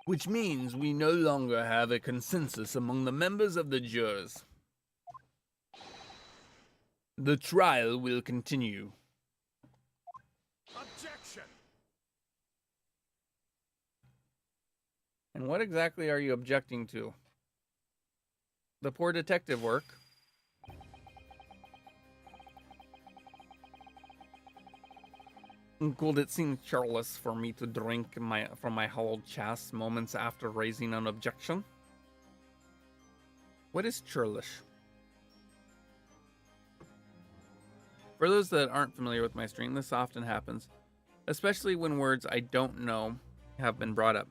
Which means we no longer have a consensus among the members of the jurors. The trial will continue. Objection! And what exactly are you objecting to? The poor detective work. Could it seem churlish for me to drink from my hollowed chest moments after raising an objection? What is churlish? For those that aren't familiar with my stream, this often happens, especially when words I don't know have been brought up.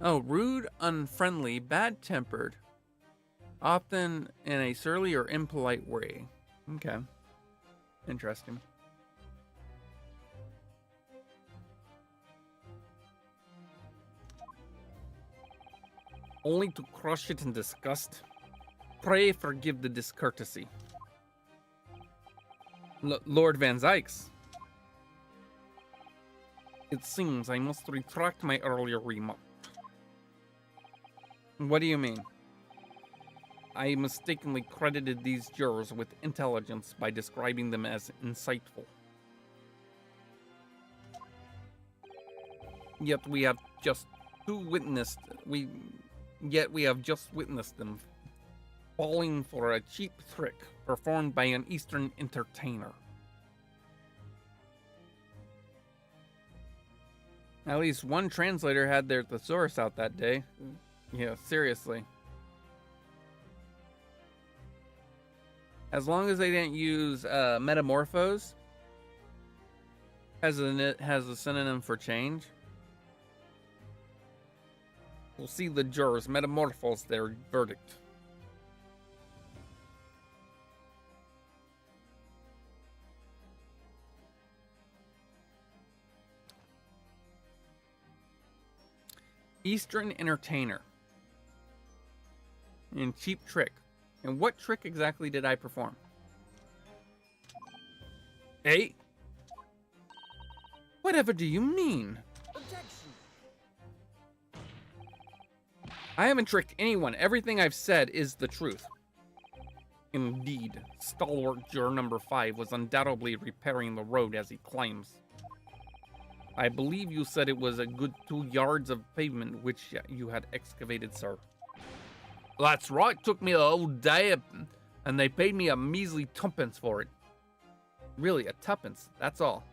Oh, rude, unfriendly, bad-tempered. Often in a surly or impolite way. Okay. Interesting. Only to crush it in disgust. Pray forgive the discourtesy. Lord Van Zykes. It seems I must retract my earlier remark. What do you mean? I mistakenly credited these jurors with intelligence by describing them as insightful. Yet we have just witnessed them falling for a cheap trick performed by an Eastern entertainer. At least one translator had their thesaurus out that day. Yeah, seriously. As long as they didn't use metamorphose as a synonym for change, we'll see the jurors metamorphose their verdict. Eastern entertainer. And cheap trick. And what trick exactly did I perform? Hey? Whatever do you mean? Objection. I haven't tricked anyone. Everything I've said is the truth. Indeed, stalwart juror number 5 was undoubtedly repairing the road as he claims. I believe you said it was a good 2 yards of pavement which you had excavated, sir. That's right, took me a whole day, and they paid me a measly tuppence for it. Really, a tuppence, that's all.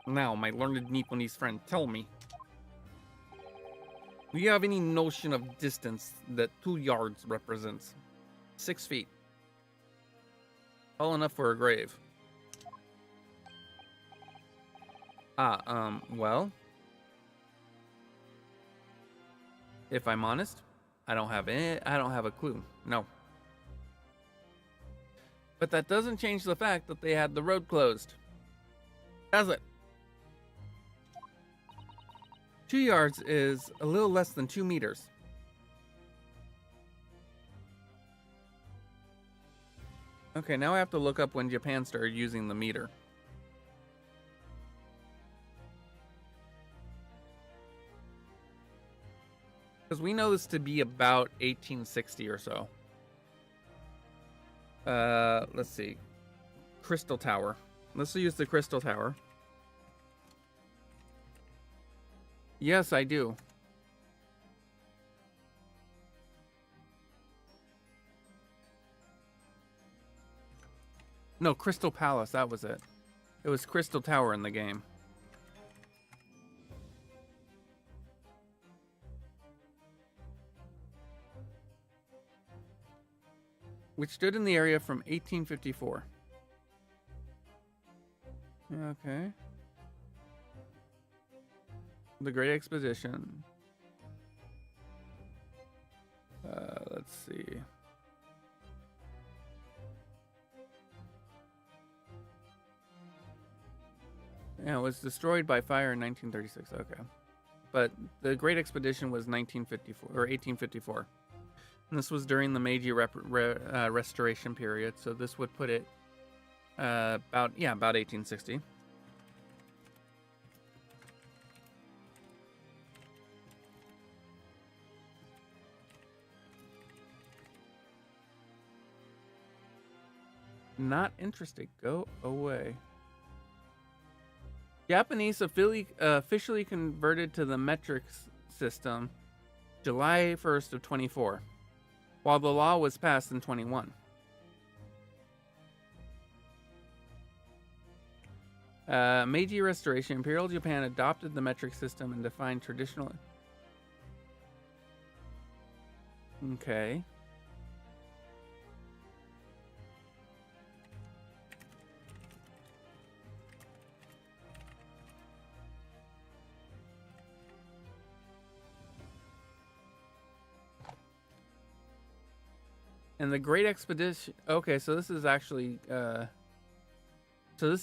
Now, my learned Nipponese friend, tell me. Do you have any notion of distance that 2 yards represents? 6 feet. Tall enough for a grave. Well. If I'm honest, I don't have a clue. No. But that doesn't change the fact that they had the road closed. Does it? 2 yards is a little less than 2 meters. Okay, now I have to look up when Japan started using the meter. Because we know this to be about 1860 or so. Let's see. Crystal Tower. Let's use the Crystal Tower. Yes, I do. No, Crystal Palace, that was it. It was Crystal Tower in the game. Which stood in the area from 1854. Okay. The Great Exposition. Let's see. Yeah, it was destroyed by fire in 1936. Okay. But the Great Expedition was 1954 or 1854. And this was during the Meiji Restoration period, so this would put it about 1860. Not interested. Go away. Japanese officially converted to the metric system July 1st of 24, while the law was passed in 21. Meiji Restoration, Imperial Japan adopted the metric system and defined traditional... Okay. And the Great Expedition... Okay, so this is actually... So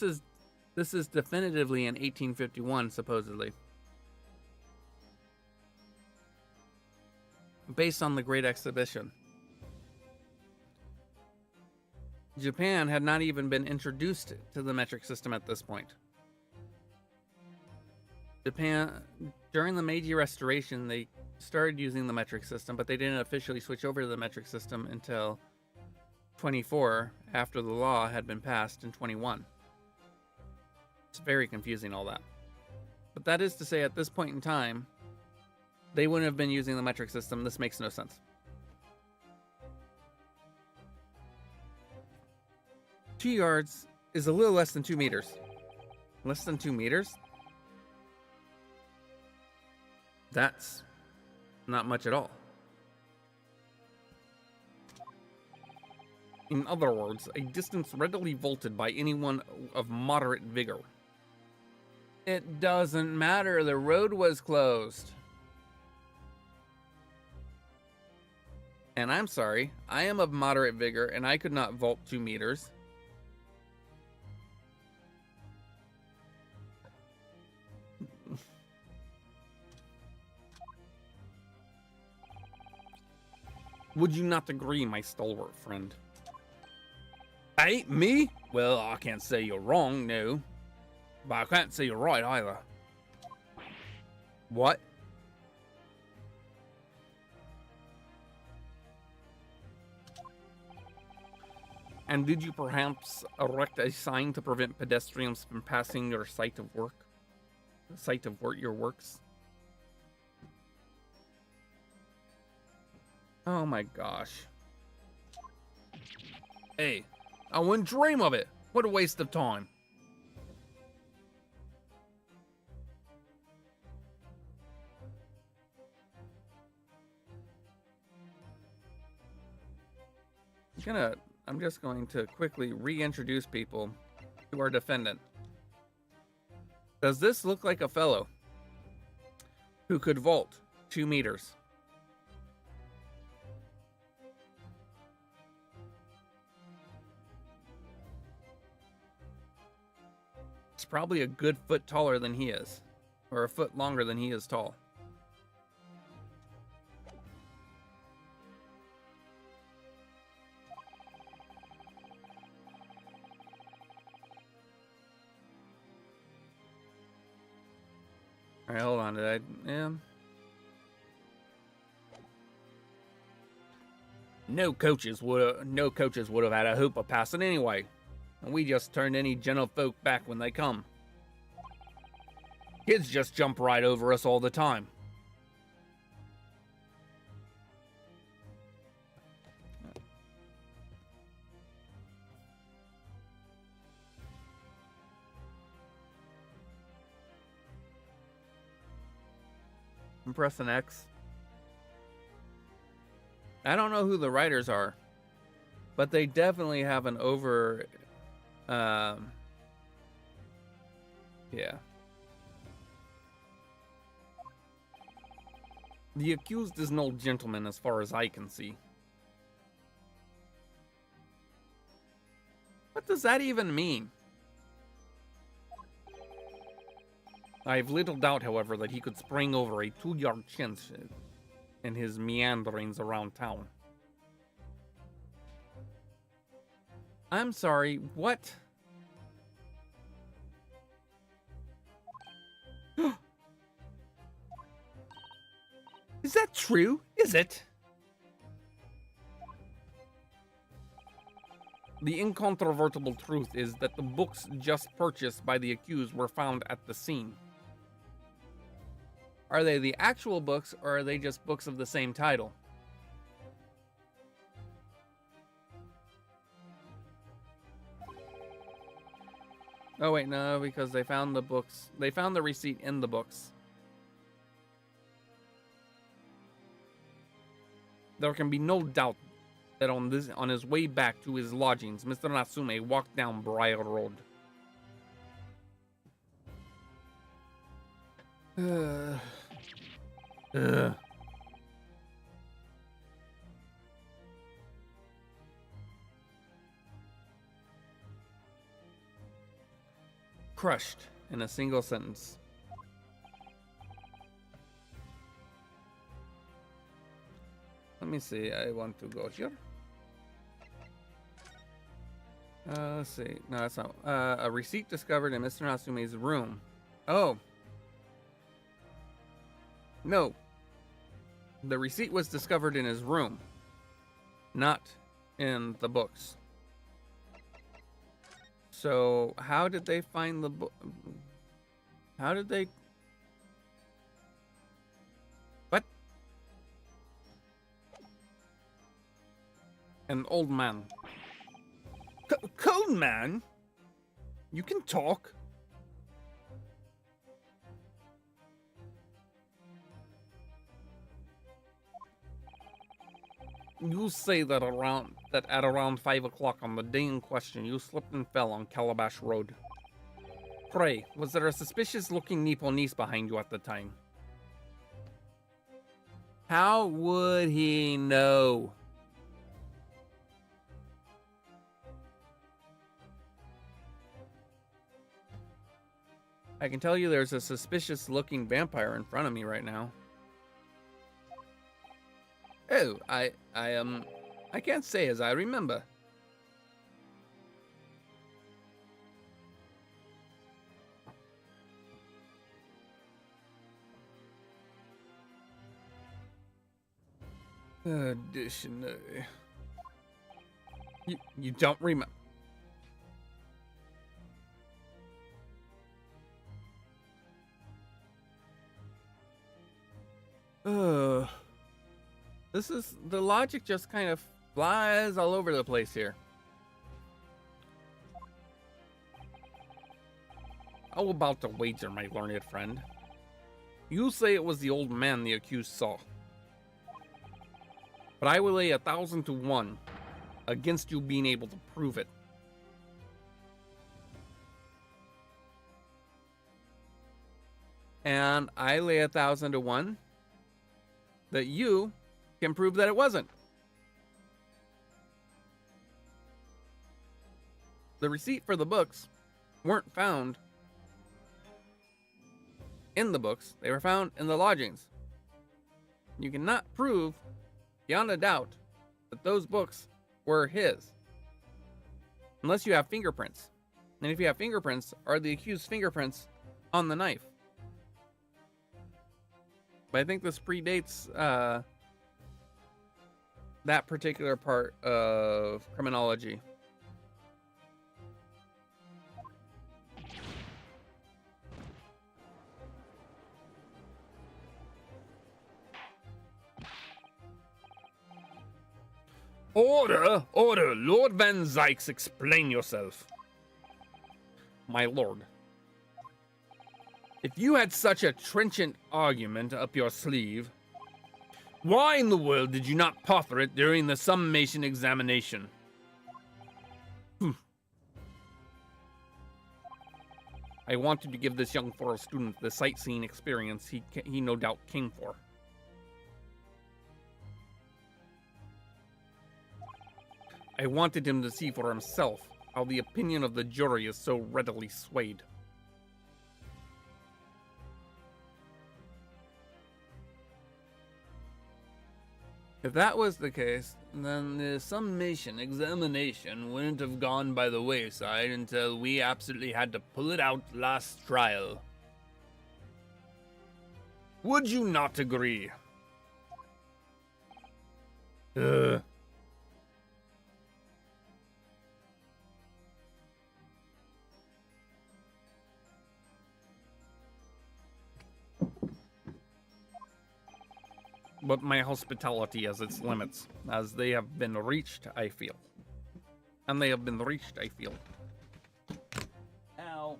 this is definitively in 1851, supposedly. Based on the Great Exhibition. Japan had not even been introduced to the metric system at this point. Japan, during the Meiji Restoration, they started using the metric system, but they didn't officially switch over to the metric system until 24, after the law had been passed in 21. It's very confusing, all that. But that is to say, at this point in time, they wouldn't have been using the metric system. This makes no sense. Two yards is a little less than 2 meters. Less than 2 meters? That's not much at all. In other words, a distance readily vaulted by anyone of moderate vigor. It doesn't matter, the road was closed. And I'm sorry, I am of moderate vigor and I could not vault 2 meters. Would you not agree, my stalwart friend? Hey, me? Well, I can't say you're wrong, no. But I can't say you're right either. What? And did you perhaps erect a sign to prevent pedestrians from passing your site of work? The site of your works? Oh my gosh. Hey, I wouldn't dream of it. What a waste of time. I'm just going to quickly reintroduce people to our defendant. Does this look like a fellow who could vault 2 meters? It's probably a good foot taller than he is, or a foot longer than he is tall. All right, hold on. No coaches would have had a hoop of passing anyway. And we just turned any gentlefolk back when they come. Kids just jump right over us all the time. I'm pressing X. I don't know who the writers are, but they definitely have an over... yeah. The accused is an old gentleman as far as I can see. What does that even mean? I have little doubt, however, that he could spring over a 2-yard fence in his meanderings around town. I'm sorry, what? Is that true? Is it? The incontrovertible truth is that the books just purchased by the accused were found at the scene. Are they the actual books, or are they just books of the same title? Oh wait, no, because they found the books. They found the receipt in the books. There can be no doubt that on his way back to his lodgings, Mr. Natsume walked down Briar Road. Crushed in a single sentence. Let me see. I want to go here. Let's see. No, that's not. A receipt discovered in Mr. Natsume's room. Oh. No. The receipt was discovered in his room, not in the books. So, how did they find the book? How did they... What? An old man. Cone man? You can talk. You say that at around 5 o'clock on the day in question, you slipped and fell on Calabash Road. Pray, was there a suspicious-looking Nipponese behind you at the time? How would he know? I can tell you there's a suspicious-looking vampire in front of me right now. Oh, I can't say as I remember. Dictionary. You don't remember. This is the logic just kind of flies all over the place here. How about the wager, my learned friend? You say it was the old man the accused saw. But I will lay 1,000 to 1 against you being able to prove it. And I lay 1,000 to 1 that you can prove that it wasn't. The receipt for the books weren't found in the books. They were found in the lodgings. You cannot prove beyond a doubt that those books were his unless you have fingerprints. And if you have fingerprints, are the accused's fingerprints on the knife? But I think this predates that particular part of criminology. Order! Order! Lord Van Zykes, explain yourself. My lord, if you had such a trenchant argument up your sleeve, why in the world did you not proffer it during the summation examination? I wanted to give this young foreign student the sightseeing experience he no doubt came for. I wanted him to see for himself how the opinion of the jury is so readily swayed. If that was the case, then the summation examination wouldn't have gone by the wayside until we absolutely had to pull it out last trial. Would you not agree? But my hospitality has its limits, as they have been reached, I feel. And they have been reached, I feel. Ow.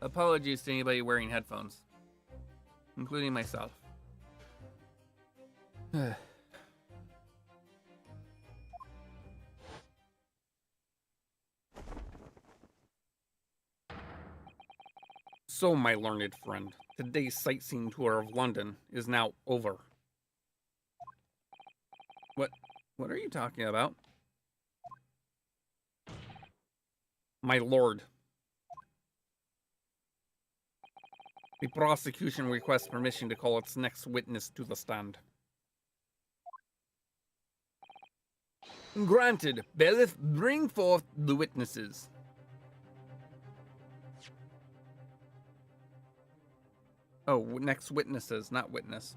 Apologies to anybody wearing headphones, including myself. So, my learned friend, today's sightseeing tour of London is now over. What are you talking about? My lord, the prosecution requests permission to call its next witness to the stand. Granted, bailiff, bring forth the witnesses. Oh, next witnesses, not witness.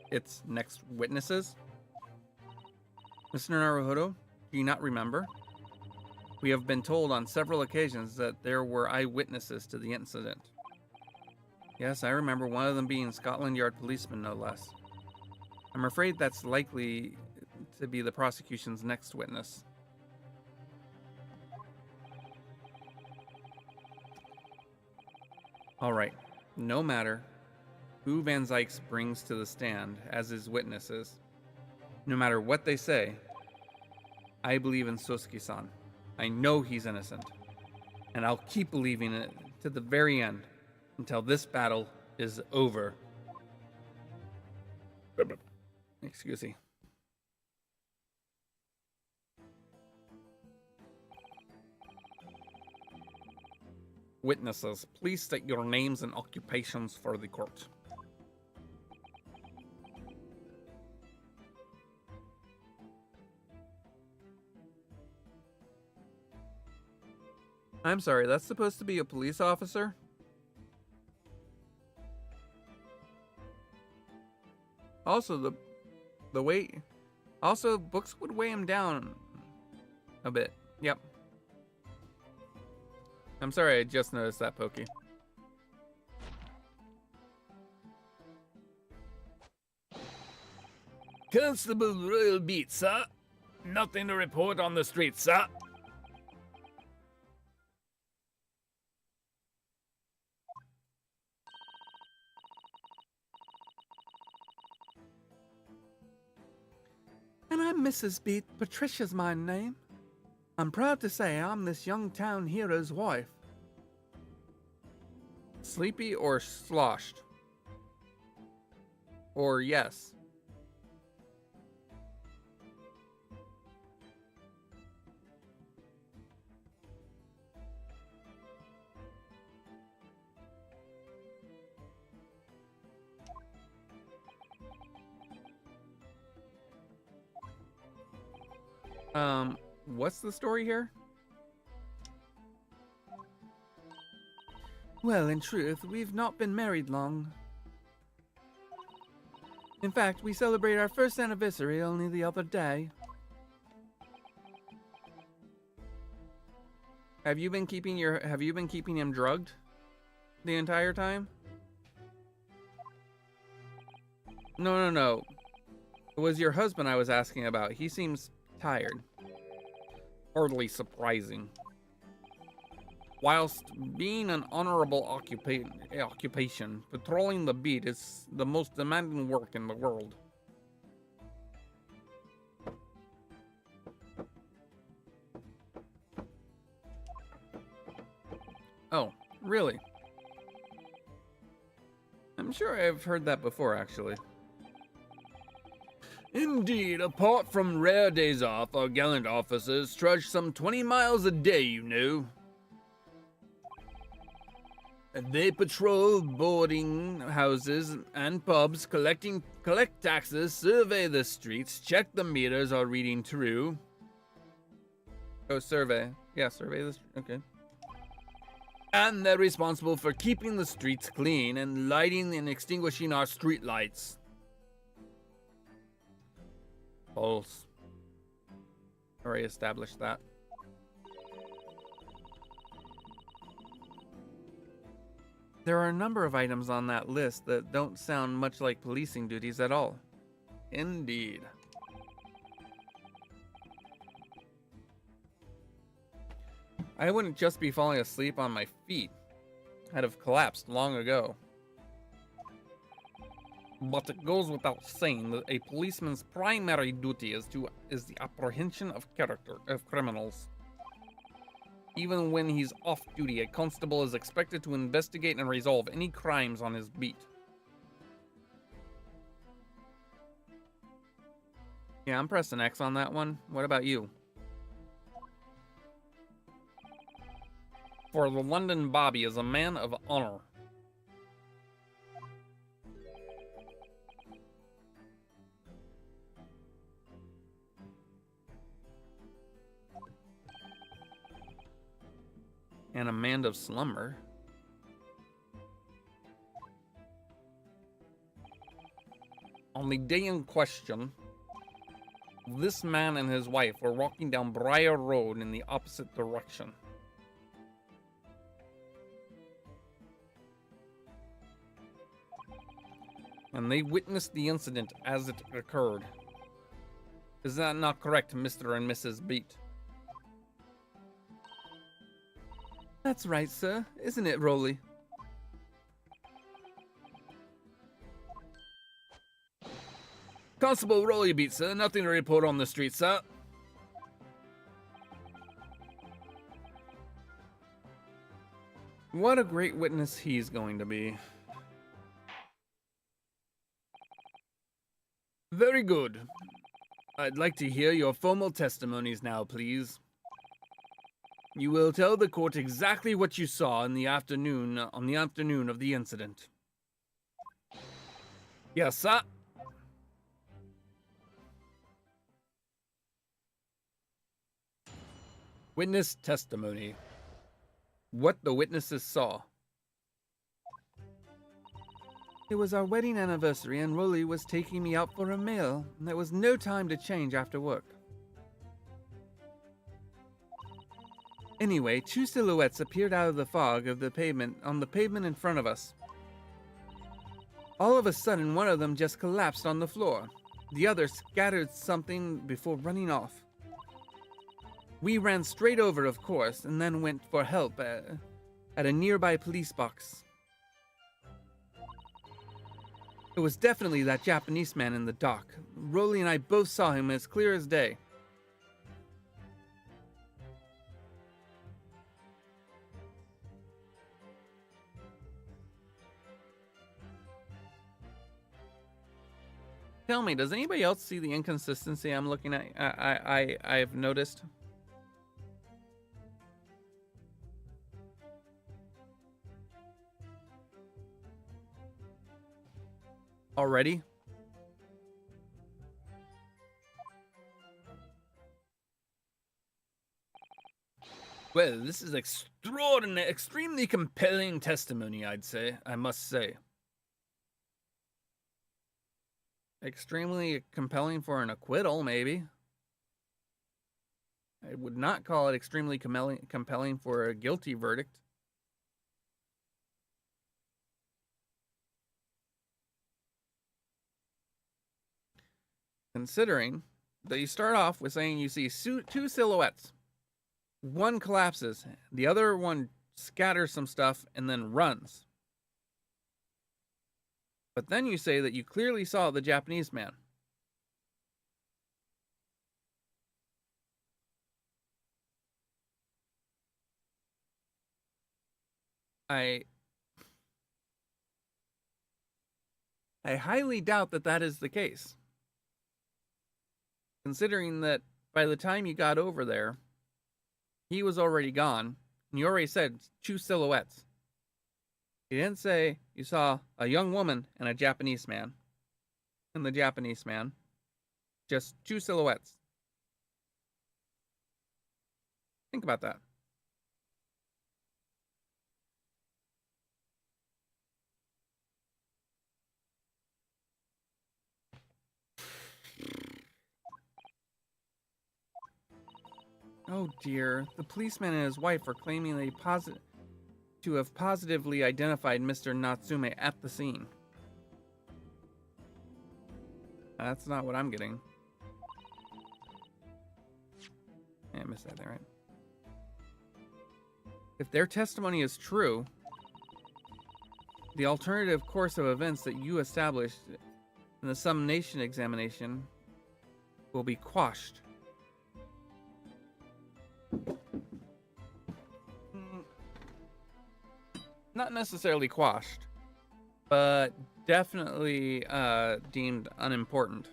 It's next witnesses? Mr. Naruhodo, do you not remember? We have been told on several occasions that there were eyewitnesses to the incident. Yes, I remember one of them being Scotland Yard policeman, no less. I'm afraid that's likely to be the prosecution's next witness. Alright, no matter who Van Zykes brings to the stand as his witnesses, no matter what they say, I believe in Sosuke-san. I know he's innocent, and I'll keep believing it to the very end until this battle is over. Excuse me. Witnesses, please state your names and occupations for the court. I'm sorry, that's supposed to be a police officer? Also, the weight... Also, books would weigh him down a bit. Yep. I'm sorry, I just noticed that, Pokey. Constable Royal Beat, sir. Nothing to report on the street, sir. And I'm Mrs. Beat. Patricia's my name. I'm proud to say I'm this young town hero's wife. Sleepy or sloshed? Or yes? What's the story here? Well, in truth, we've not been married long. In fact, we celebrated our first anniversary only the other day. Have you been keeping him drugged the entire time? No. It was your husband I was asking about. He seems tired. Hardly surprising. Whilst being an honorable occupation, patrolling the beat is the most demanding work in the world. Oh, really? I'm sure I've heard that before, actually. Indeed, apart from rare days off, our gallant officers trudge some 20 miles a day, you know. They patrol boarding houses and pubs, collect taxes, survey the streets, check the meters are reading true. Oh, survey. Yeah, survey this. Okay. And they're responsible for keeping the streets clean and lighting and extinguishing our street lights. False. Already established that. There are a number of items on that list that don't sound much like policing duties at all. Indeed. I wouldn't just be falling asleep on my feet. I'd have collapsed long ago. But it goes without saying that a policeman's primary duty is the apprehension of criminals. Even when he's off duty, a constable is expected to investigate and resolve any crimes on his beat. Yeah, I'm pressing X on that one. What about you? For the London Bobby is a man of honor. And a man of slumber. On the day in question, this man and his wife were walking down Briar Road in the opposite direction. And they witnessed the incident as it occurred. Is that not correct, Mr. and Mrs. Beat? That's right, sir. Isn't it, Rolly? Constable Rolly Beat, sir. Nothing to report on the street, sir. What a great witness he's going to be. Very good. I'd like to hear your formal testimonies now, please. You will tell the court exactly what you saw in the afternoon, on the afternoon of the incident. Yes, sir. Witness testimony. What the witnesses saw. It was our wedding anniversary and Rolly was taking me out for a meal. There was no time to change after work. Anyway, two silhouettes appeared out of the fog of the pavement on the pavement in front of us. All of a sudden, one of them just collapsed on the floor. The other scattered something before running off. We ran straight over, of course, and then went for help at a nearby police box. It was definitely that Japanese man in the dock. Rolly and I both saw him as clear as day. Tell me, does anybody else see the inconsistency I'm looking at? I've noticed. Already? Well, this is extremely compelling testimony, I must say. Extremely compelling for an acquittal, maybe. I would not call it extremely compelling for a guilty verdict. Considering that you start off with saying you see two silhouettes. One collapses, the other one scatters some stuff and then runs. But then you say that you clearly saw the Japanese man. I highly doubt that that is the case. Considering that by the time you got over there, he was already gone, and you already said two silhouettes. You didn't say you saw a young woman and a Japanese man. And the Japanese man. Just two silhouettes. Think about that. Oh dear, the policeman and his wife are claiming to have positively identified Mr. Natsume at the scene. That's not what I'm getting. Yeah, I missed that there, right? If their testimony is true, the alternative course of events that you established in the summation examination will be quashed. Not necessarily quashed, but definitely deemed unimportant.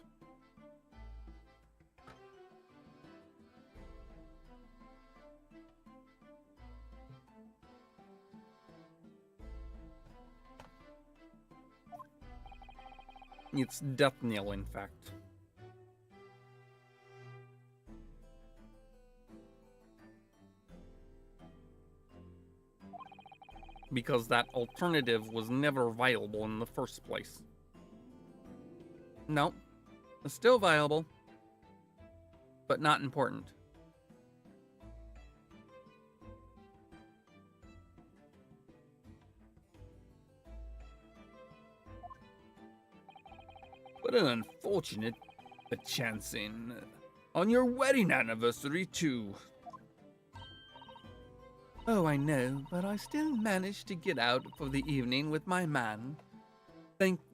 It's death knell, in fact. Because that alternative was never viable in the first place. No, it's still viable, but not important. What an unfortunate chancing. On your wedding anniversary, too. Oh, I know, but I still managed to get out for the evening with my man.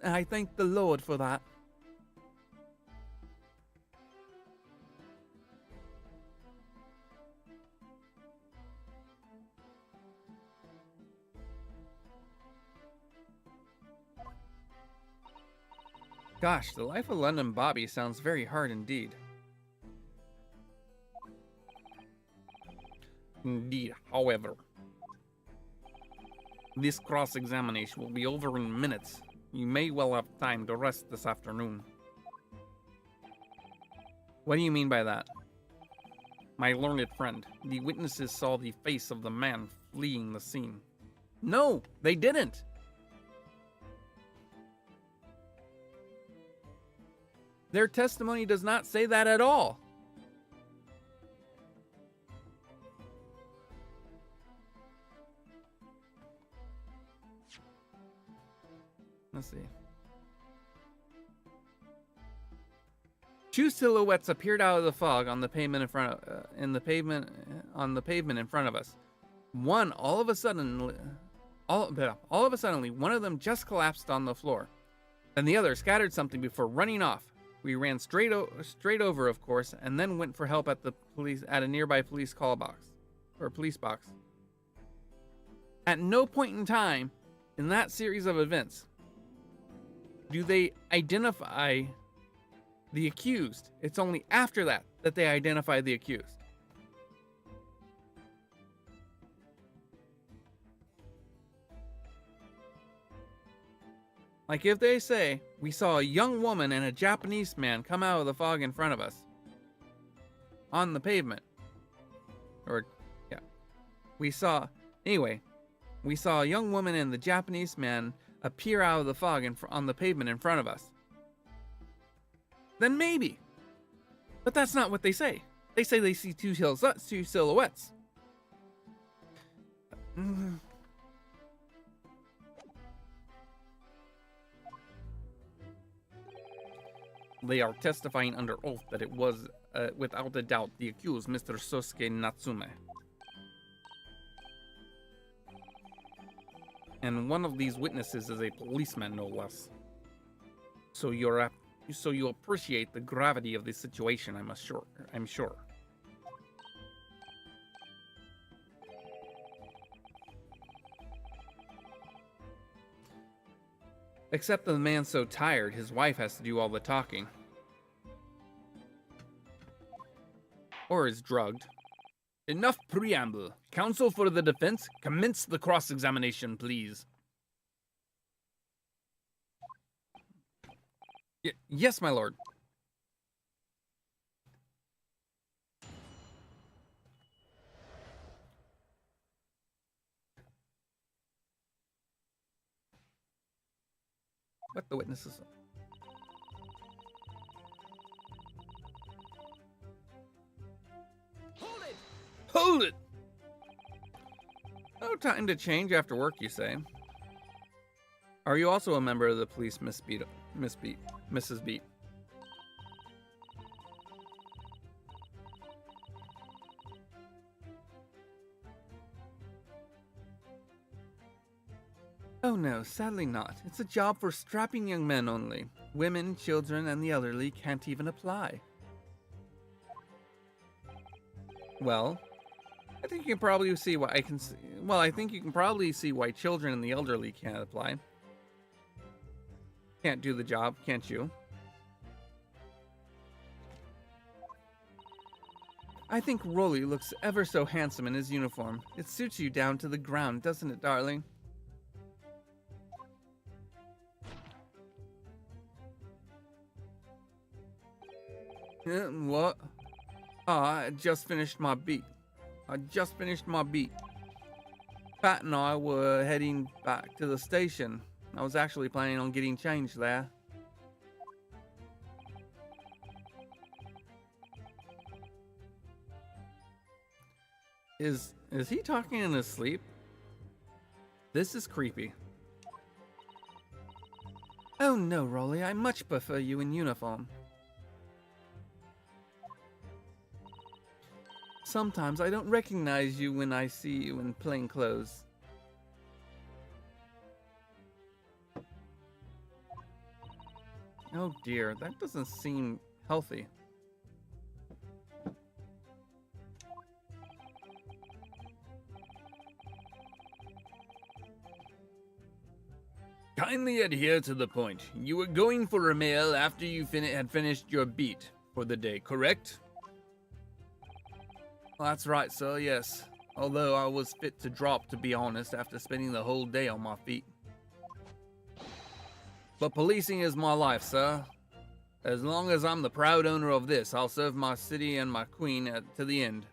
I thank the Lord for that. Gosh, the life of London Bobby sounds very hard indeed. Indeed, however, this cross-examination will be over in minutes. You may well have time to rest this afternoon. What do you mean by that? My learned friend, the witnesses saw the face of the man fleeing the scene. No, they didn't. Their testimony does not say that at all. Let's see. Two silhouettes appeared out of the fog on the pavement in front of, on the pavement in front of us. One, all of a sudden, one of them just collapsed on the floor. Then the other scattered something before running off. We ran straight over, of course, and then went for help at a nearby police box. At no point in time in that series of events do they identify the accused. It's only after that they identify the accused. Like if they say, we saw a young woman and a Japanese man come out of the fog in front of us on the pavement. We saw a young woman and the Japanese man appear out of the fog on the pavement in front of us. Then maybe. But that's not what they say. They say they see two silhouettes. They are testifying under oath that it was, without a doubt, the accused, Mr. Sosuke Natsume. And one of these witnesses is a policeman, no less. So you appreciate the gravity of the situation, I'm sure. Except the man's so tired, his wife has to do all the talking. Or is drugged. Enough preamble. Counsel for the defense, commence the cross-examination, please. Yes, my lord. What the witnesses? Hold it! No time to change after work, you say. Are you also a member of the police, Mrs. Beat? Oh no, sadly not. It's a job for strapping young men only. Women, children, and the elderly can't even apply. Well, I think you can probably see why I think you can probably see why children and the elderly can't apply. Can't do the job, can't you? I think Rolly looks ever so handsome in his uniform. It suits you down to the ground, doesn't it, darling? What? I just finished my beat. Pat and I were heading back to the station. I was actually planning on getting changed there. Is he talking in his sleep? This is creepy. Oh no, Rolly, I much prefer you in uniform. Sometimes I don't recognize you when I see you in plain clothes. Oh dear, that doesn't seem healthy. Kindly adhere to the point. You were going for a meal after you had finished your beat for the day, correct? That's right, sir, yes. Although I was fit to drop, to be honest, after spending the whole day on my feet. But policing is my life, sir. As long as I'm the proud owner of this, I'll serve my city and my queen to the end.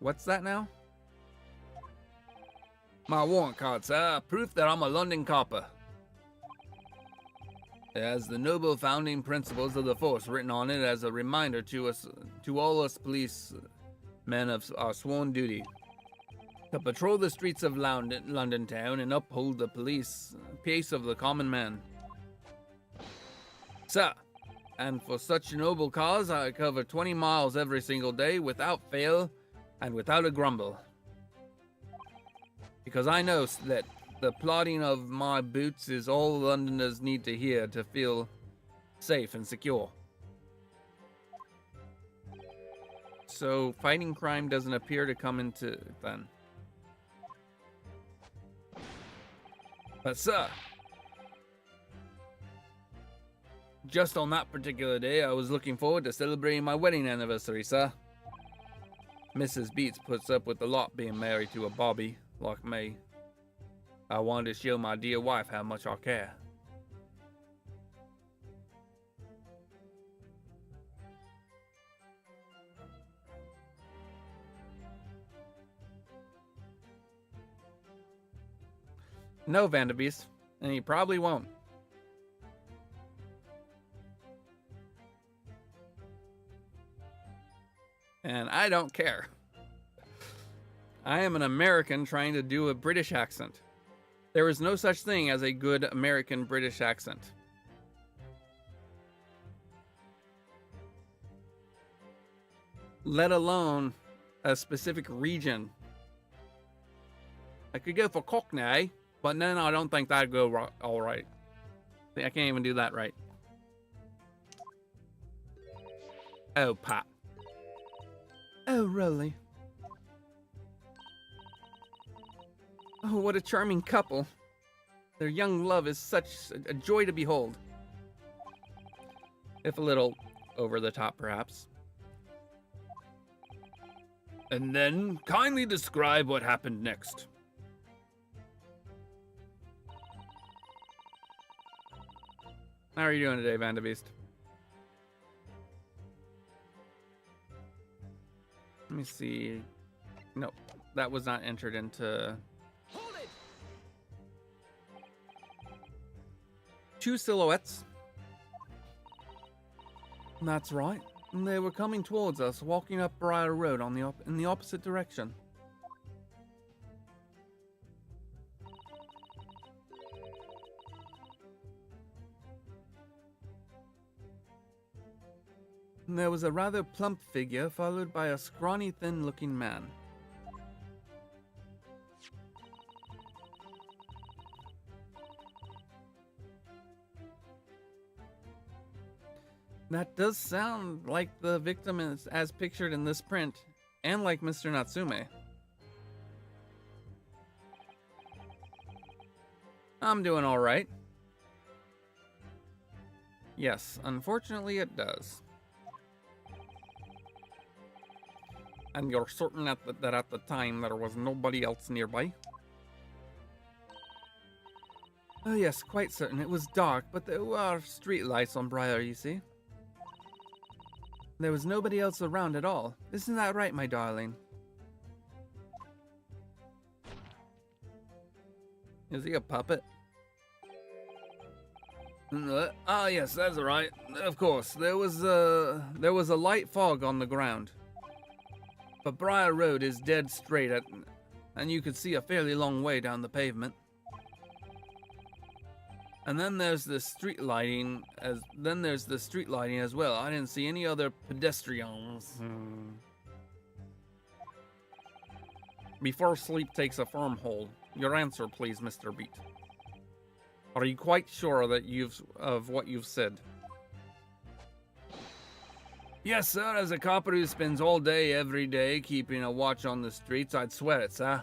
What's that now? My warrant card, sir. Proof that I'm a London copper. It has the noble founding principles of the force written on it as a reminder to us, to all us police men of our sworn duty. To patrol the streets of London town and uphold the peace of the common man. Sir, and for such a noble cause, I cover 20 miles every single day without fail and without a grumble. Because I know that the plodding of my boots is all Londoners need to hear to feel safe and secure. So fighting crime doesn't appear to come into then. But sir, just on that particular day, I was looking forward to celebrating my wedding anniversary, sir. Mrs. Beats puts up with a lot being married to a Bobby like me. I wanted to show my dear wife how much I care. No, Vanderbeest, and he probably won't. And I don't care. I am an American trying to do a British accent. There is no such thing as a good American British accent. Let alone a specific region. I could go for Cockney, but then I don't think that'd go all right. See, I can't even do that right. Oh, Pat. Oh, really? Oh, what a charming couple. Their young love is such a joy to behold. If a little over the top, perhaps. And then, kindly describe what happened next. How are you doing today, Vanderbeest? Let me see. No, that was not entered into... Hold it! Two silhouettes. That's right. They were coming towards us, walking up Briar Road in the opposite direction. There was a rather plump figure, followed by a scrawny, thin-looking man. That does sound like the victim as pictured in this print, and like Mr. Natsume. I'm doing all right. Yes, unfortunately it does. And you're certain that at the time there was nobody else nearby? Oh yes, quite certain. It was dark, but there were street lights on Briar, you see. There was nobody else around at all. Isn't that right, my darling? Is he a puppet? Ah, yes, that's right. Of course, there was a light fog on the ground. But Briar Road is dead straight and you could see a fairly long way down the pavement. And then there's the street lighting as well. I didn't see any other pedestrians. Before sleep takes a firm hold, your answer, please, Mr. Beat. Are you quite sure that of what you've said? Yes, sir. As a copper who spends all day, every day, keeping a watch on the streets, I'd swear it, sir.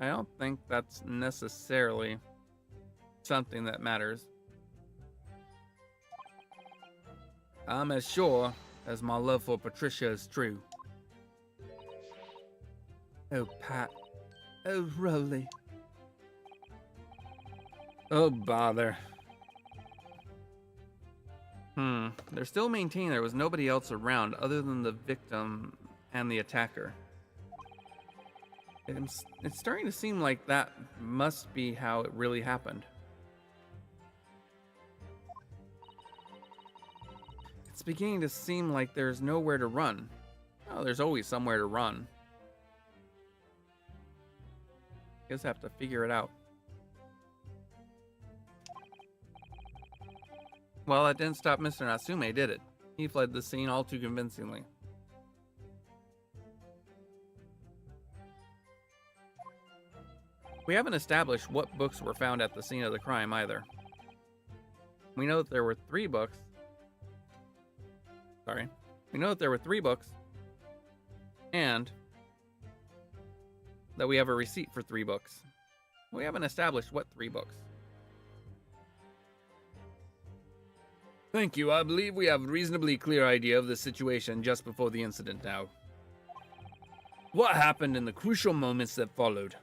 I don't think that's necessarily something that matters. I'm as sure as my love for Patricia is true. Oh, Pat. Oh, Rolly. Oh, bother. They're still maintaining there was nobody else around other than the victim and the attacker. It's starting to seem like that must be how it really happened. It's beginning to seem like there's nowhere to run. Oh, there's always somewhere to run. Guess I have to figure it out. Well, that didn't stop Mr. Natsume, did it? He fled the scene all too convincingly. We haven't established what books were found at the scene of the crime either. We know that there were 3 books. Sorry. We know that there were 3 books. And that we have a receipt for 3 books. We haven't established what 3 books. Thank you. I believe we have a reasonably clear idea of the situation just before the incident now. What happened in the crucial moments that followed?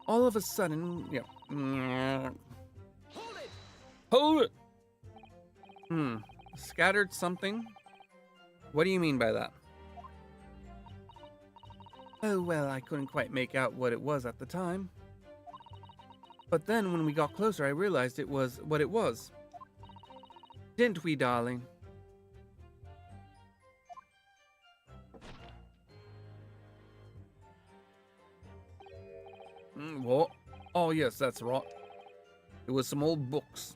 All of a sudden, Hold it! Scattered something? What do you mean by that? Oh, well, I couldn't quite make out what it was at the time. But then when we got closer, I realized it was what it was. Didn't we, darling? What? Oh, yes, that's right. It was some old books.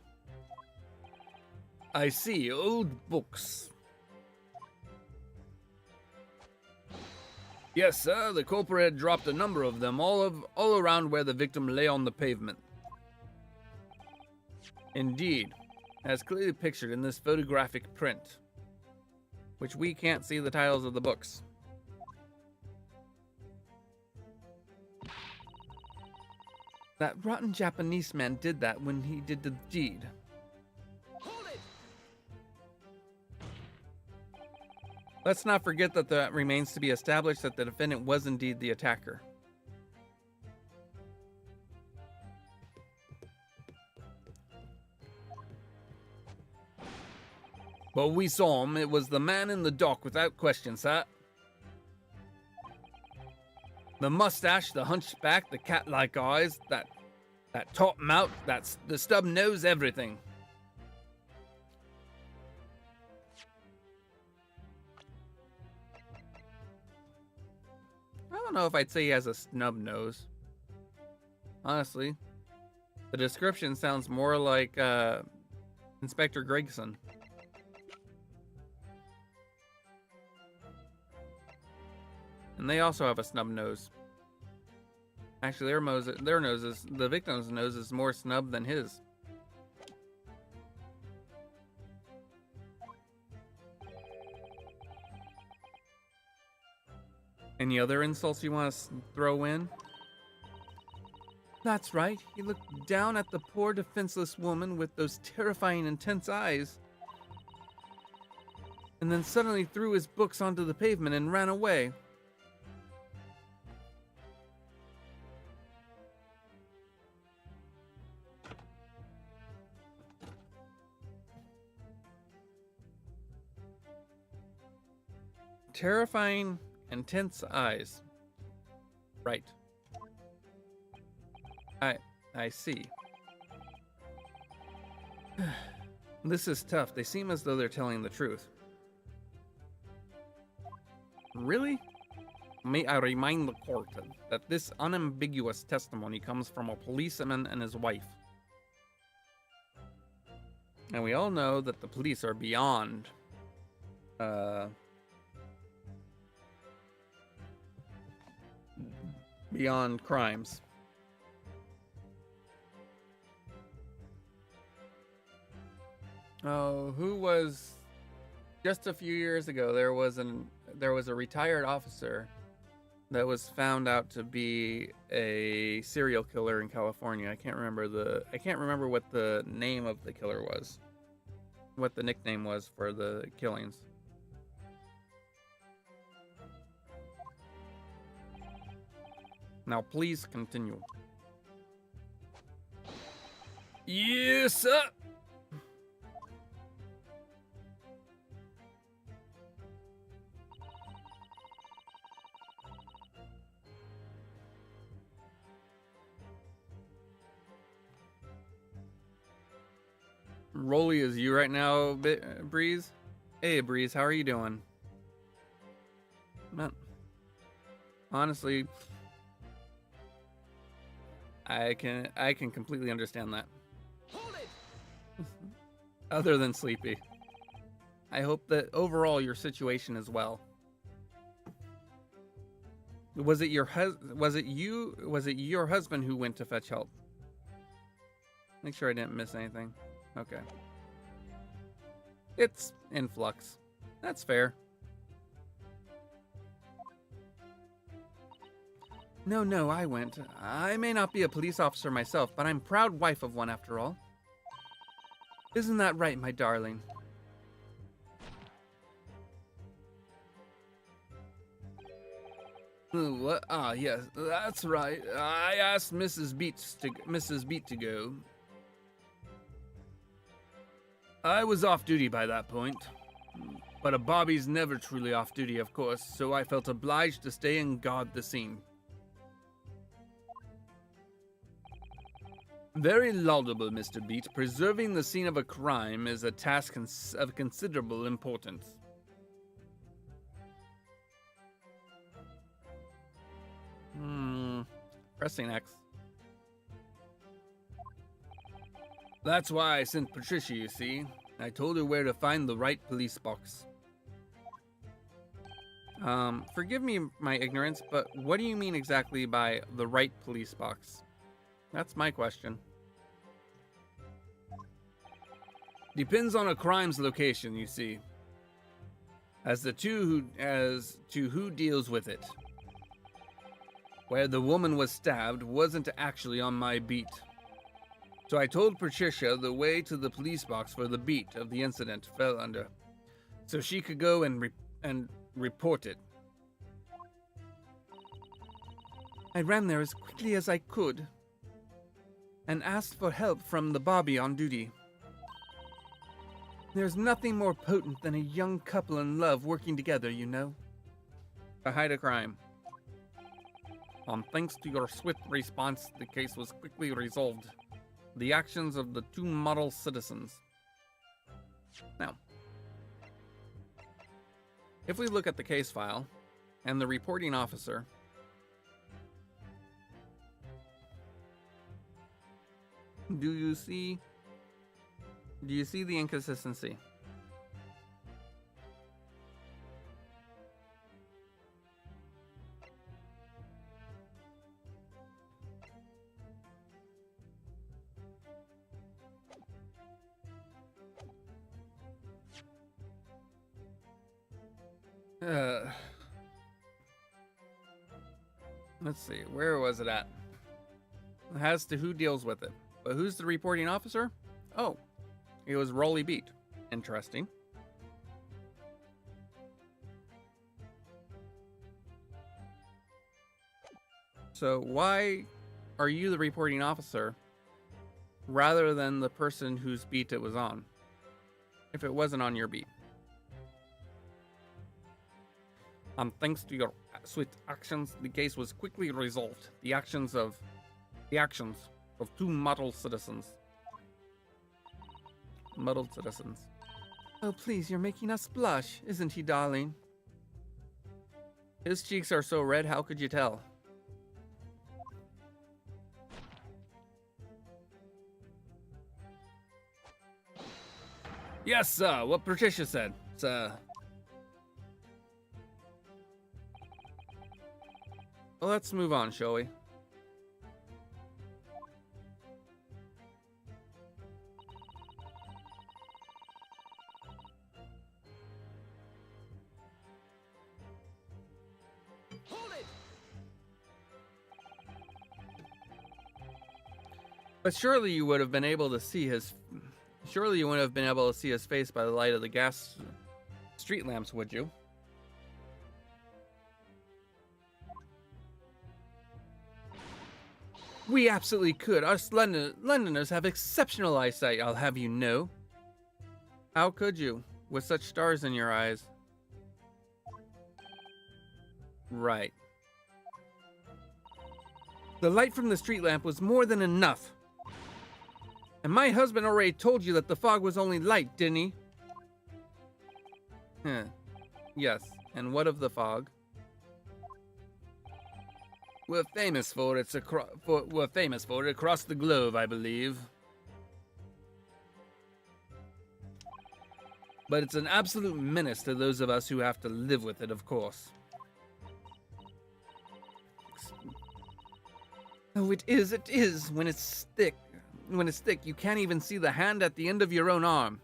I see, old books. Yes, sir, the culprit had dropped a number of them all around where the victim lay on the pavement. Indeed, as clearly pictured in this photographic print, which we can't see the titles of the books. That rotten Japanese man did that when he did the deed. Let's not forget that that remains to be established that the defendant was indeed the attacker. But we saw him. It was the man in the dock without question, sir. The mustache, the hunchback, the cat-like eyes, that top mouth, that's the stub nose, everything. I don't know if I'd say he has a snub nose. Honestly, the description sounds more like Inspector Gregson. And they also have a snub nose. Actually, the victim's nose is more snub than his. Any other insults you want to throw in? That's right. He looked down at the poor defenseless woman with those terrifying, intense eyes. And then suddenly threw his books onto the pavement and ran away. Terrifying, intense eyes. Right. I see. This is tough. They seem as though they're telling the truth. Really? May I remind the court that this unambiguous testimony comes from a policeman and his wife. And we all know that the police are beyond beyond crimes. Oh, who was just a few years ago there was a retired officer that was found out to be a serial killer in California. I can't remember what the name of the killer was. what the nickname was for the killings. Now, please continue. Yes, sir. Rolly is you right now, Breeze? Hey, Breeze, how are you doing? Man, honestly, I can completely understand that. Hold it. Other than sleepy. I hope that overall your situation is well. Was it your husband who went to fetch help? Make sure I didn't miss anything. Okay. It's in flux. That's fair. No, I went. I may not be a police officer myself, but I'm proud wife of one after all. Isn't that right, my darling? What? Ah, yes, that's right. I asked Mrs. Beat to go. I was off duty by that point. But a Bobby's never truly off duty, of course, so I felt obliged to stay and guard the scene. Very laudable, Mr. Beat. Preserving the scene of a crime is a task of considerable importance. Pressing X. That's why I sent Patricia, you see. I told her where to find the right police box. Forgive me my ignorance, but what do you mean exactly by the right police box? That's my question. Depends on a crime's location, you see. As to who deals with it. Where the woman was stabbed wasn't actually on my beat. So I told Patricia the way to the police box for the beat of the incident fell under, so she could go and report it. I ran there as quickly as I could and asked for help from the Bobby on duty. There's nothing more potent than a young couple in love working together, you know. To hide a crime. Thanks to your swift response, the case was quickly resolved. The actions of the two model citizens. Now, if we look at the case file and the reporting officer, do you see the inconsistency? Let's see, where was it at? As to who deals with it. But who's the reporting officer? Oh, it was Rolly Beat. Interesting. So why are you the reporting officer rather than the person whose beat it was on? If it wasn't on your beat. Thanks to your swift actions, the case was quickly resolved. The actions of two model citizens. Muddled citizens. Oh, please, you're making us blush, isn't he, darling? His cheeks are so red, how could you tell? Yes, sir, what Patricia said, sir. Well, let's move on, shall we? Hold it! But surely you would have been able to see his... Surely you wouldn't have been able to see his face by the light of the gas street lamps, would you? We absolutely could. Us Londoners have exceptional eyesight, I'll have you know. How could you, with such stars in your eyes? Right. The light from the street lamp was more than enough. And my husband already told you that the fog was only light, didn't he? Huh. Yes. And what of the fog? We're famous for it across the globe, I believe. But it's an absolute menace to those of us who have to live with it, of course. Oh, it is. When it's thick, you can't even see the hand at the end of your own arm.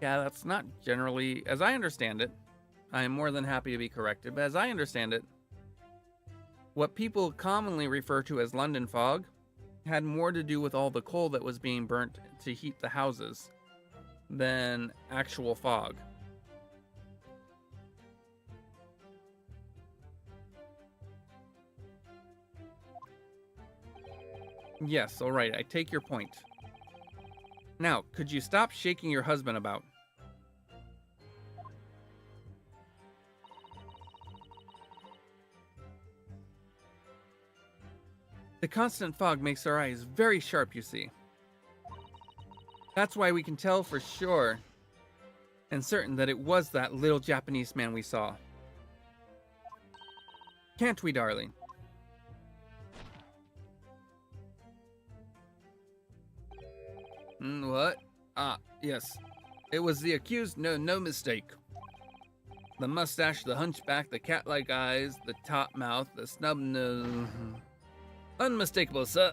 Yeah, that's not generally, as I understand it. I am more than happy to be corrected, but as I understand it, what people commonly refer to as London fog had more to do with all the coal that was being burnt to heat the houses than actual fog. Yes, all right, I take your point. Now, could you stop shaking your husband about? The constant fog makes our eyes very sharp, you see. That's why we can tell for sure and certain that it was that little Japanese man we saw. Can't we, darling? What? Ah, yes. It was the accused, no mistake. The mustache, the hunchback, the cat-like eyes, the top mouth, the snub nose. Unmistakable, sir.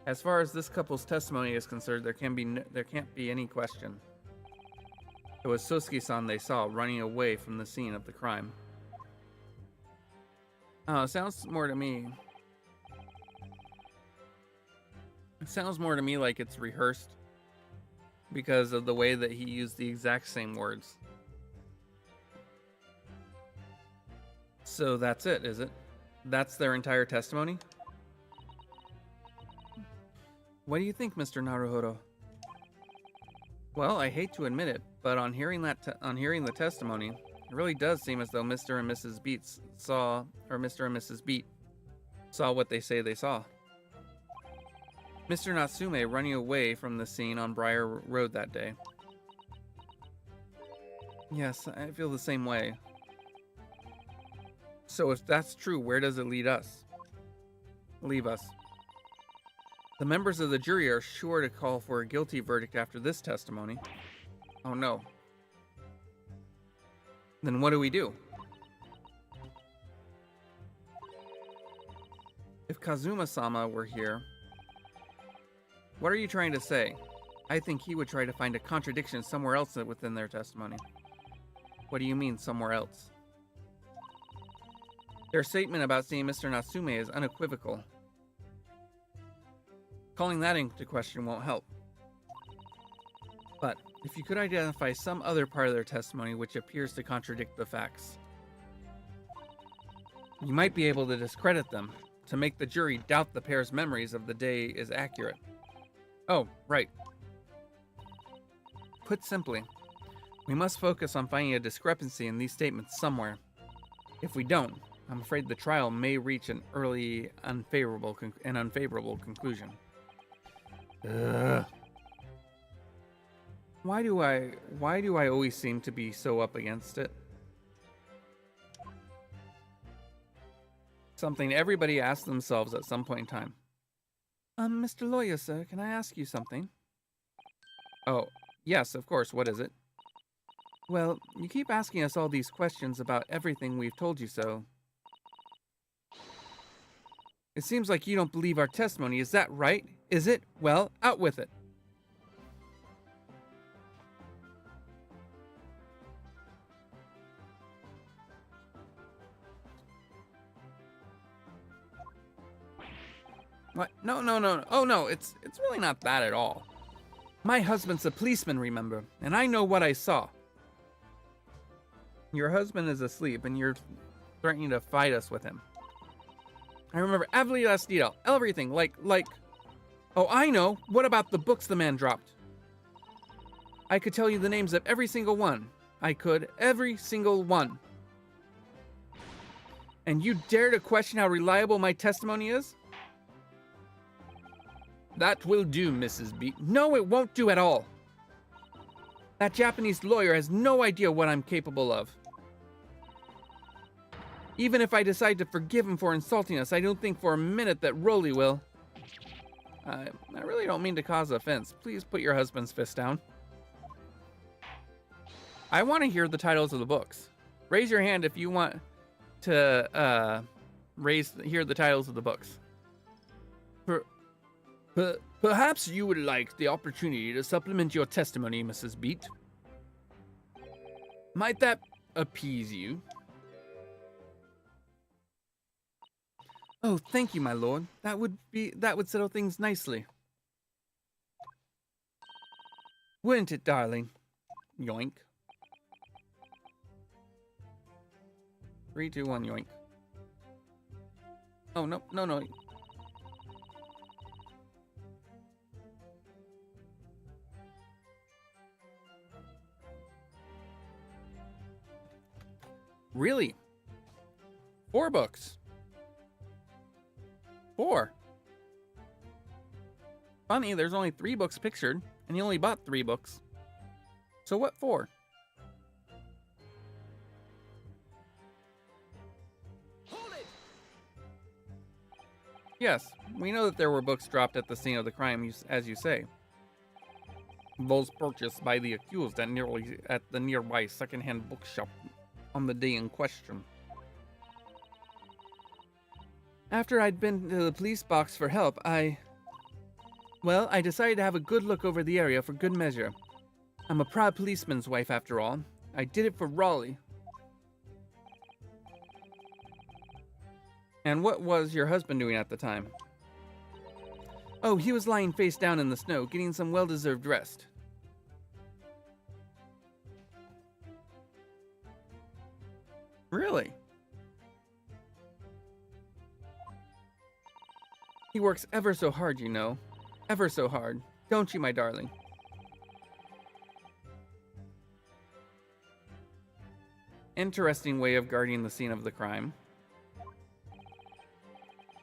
As far as this couple's testimony is concerned, there can't be any question. It was Sosuke-san they saw running away from the scene of the crime. Oh, it sounds more to me. It sounds more to me like it's rehearsed because of the way that he used the exact same words. So that's it, is it? That's their entire testimony? What do you think, Mr. Naruhodo? Well, I hate to admit it, but on hearing the testimony, it really does seem as though Mr. and Mrs. Beat saw what they say they saw. Mr. Natsume running away from the scene on Briar Road that day. Yes, I feel the same way. So if that's true, where does it lead us? Leave us. The members of the jury are sure to call for a guilty verdict after this testimony. Oh no. Then what do we do? If Kazuma-sama were here, what are you trying to say? I think he would try to find a contradiction somewhere else within their testimony. What do you mean, somewhere else? Their statement about seeing Mr. Natsume is unequivocal. Calling that into question won't help. But if you could identify some other part of their testimony which appears to contradict the facts, you might be able to discredit them, to make the jury doubt the pair's memories of the day is accurate. Oh, right. Put simply, we must focus on finding a discrepancy in these statements somewhere. If we don't, I'm afraid the trial may reach an early unfavorable conclusion. Ugh. Why do I always seem to be so up against it? Something everybody asks themselves at some point in time. Mr. Lawyer, sir, can I ask you something? Oh, yes, of course. What is it? Well, you keep asking us all these questions about everything we've told you so. It seems like you don't believe our testimony. Is that right? Is it? Well, out with it. What? No, no, no. Oh, no, it's really not that at all. My husband's a policeman, remember, and I know what I saw. Your husband is asleep, and you're threatening to fight us with him. I remember every last detail, everything, like... Oh, I know. What about the books the man dropped? I could tell you the names of every single one. I could, every single one. And you dare to question how reliable my testimony is? That will do, Mrs. B. No, it won't do at all. That Japanese lawyer has no idea what I'm capable of. Even if I decide to forgive him for insulting us, I don't think for a minute that Rolly will. I really don't mean to cause offense. Please put your husband's fist down. I want to hear the titles of the books. Raise your hand if you want to hear the titles of the books. Perhaps you would like the opportunity to supplement your testimony, Mrs. Beat. Might that appease you? Oh, thank you, my lord. That would settle things nicely. Wouldn't it, darling? Yoink. 3, 2, 1, yoink. Oh, no, no, no. Really? 4 books. 4. Funny, there's only 3 books pictured, and you only bought 3 books. So what for? Hold it! Yes, we know that there were books dropped at the scene of the crime, as you say. Those purchased by the accused at the nearby second-hand bookshop on the day in question. After I'd been to the police box for help, I decided to have a good look over the area for good measure. I'm a proud policeman's wife, after all. I did it for Raleigh. And what was your husband doing at the time? Oh, he was lying face down in the snow, getting some well-deserved rest. Really? He works ever so hard, you know. Ever so hard. Don't you, my darling? Interesting way of guarding the scene of the crime.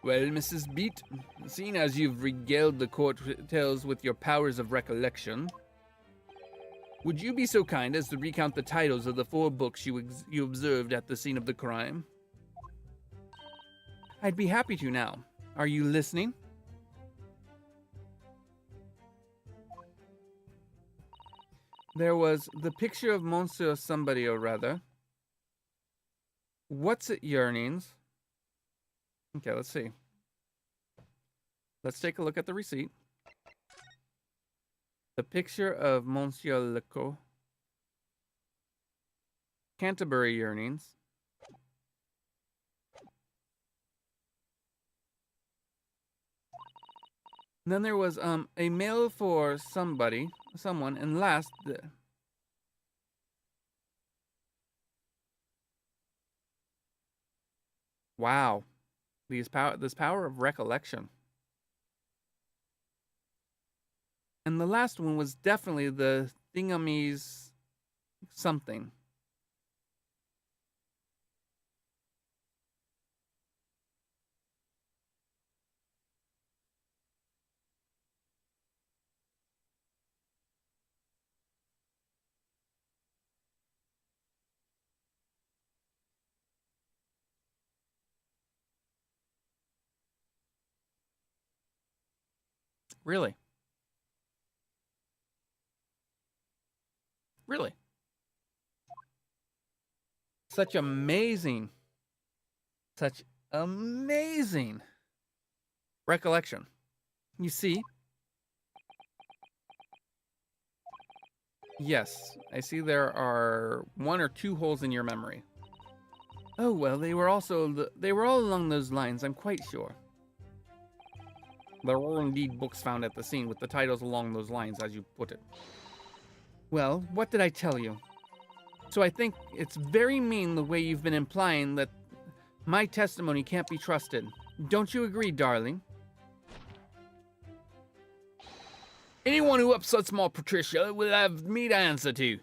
Well, Mrs. Beat, seeing as you've regaled the court tales with your powers of recollection, would you be so kind as to recount the titles of the 4 books you observed at the scene of the crime? I'd be happy to now. Are you listening? There was the picture of Monsieur somebody or rather. What's it yearnings? Okay, let's see. Let's take a look at the receipt. The picture of Monsieur Lecoq. Canterbury yearnings. And then there was a mail for someone, and last wow. This power of recollection. And the last one was definitely the thingamy's something. Really? Really? Such amazing recollection. You see? Yes, I see there are 1 or 2 holes in your memory. Oh, well, they were all along those lines, I'm quite sure. There were indeed books found at the scene with the titles along those lines, as you put it. Well, what did I tell you? So I think it's very mean the way you've been implying that my testimony can't be trusted. Don't you agree, darling? Anyone who upsets small Patricia will have me to answer to.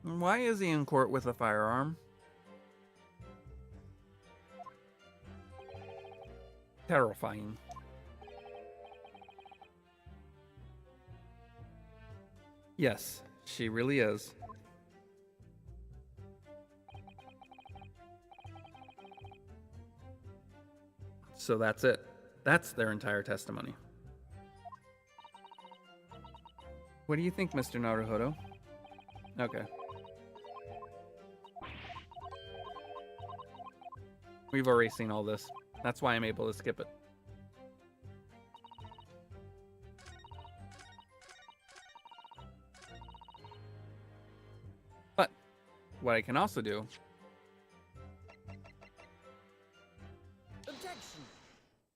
Why is he in court with a firearm? Terrifying. Yes, she really is. So that's it. That's their entire testimony. What do you think, Mr. Naruhodo? Okay. We've already seen all this. That's why I'm able to skip it. But what I can also do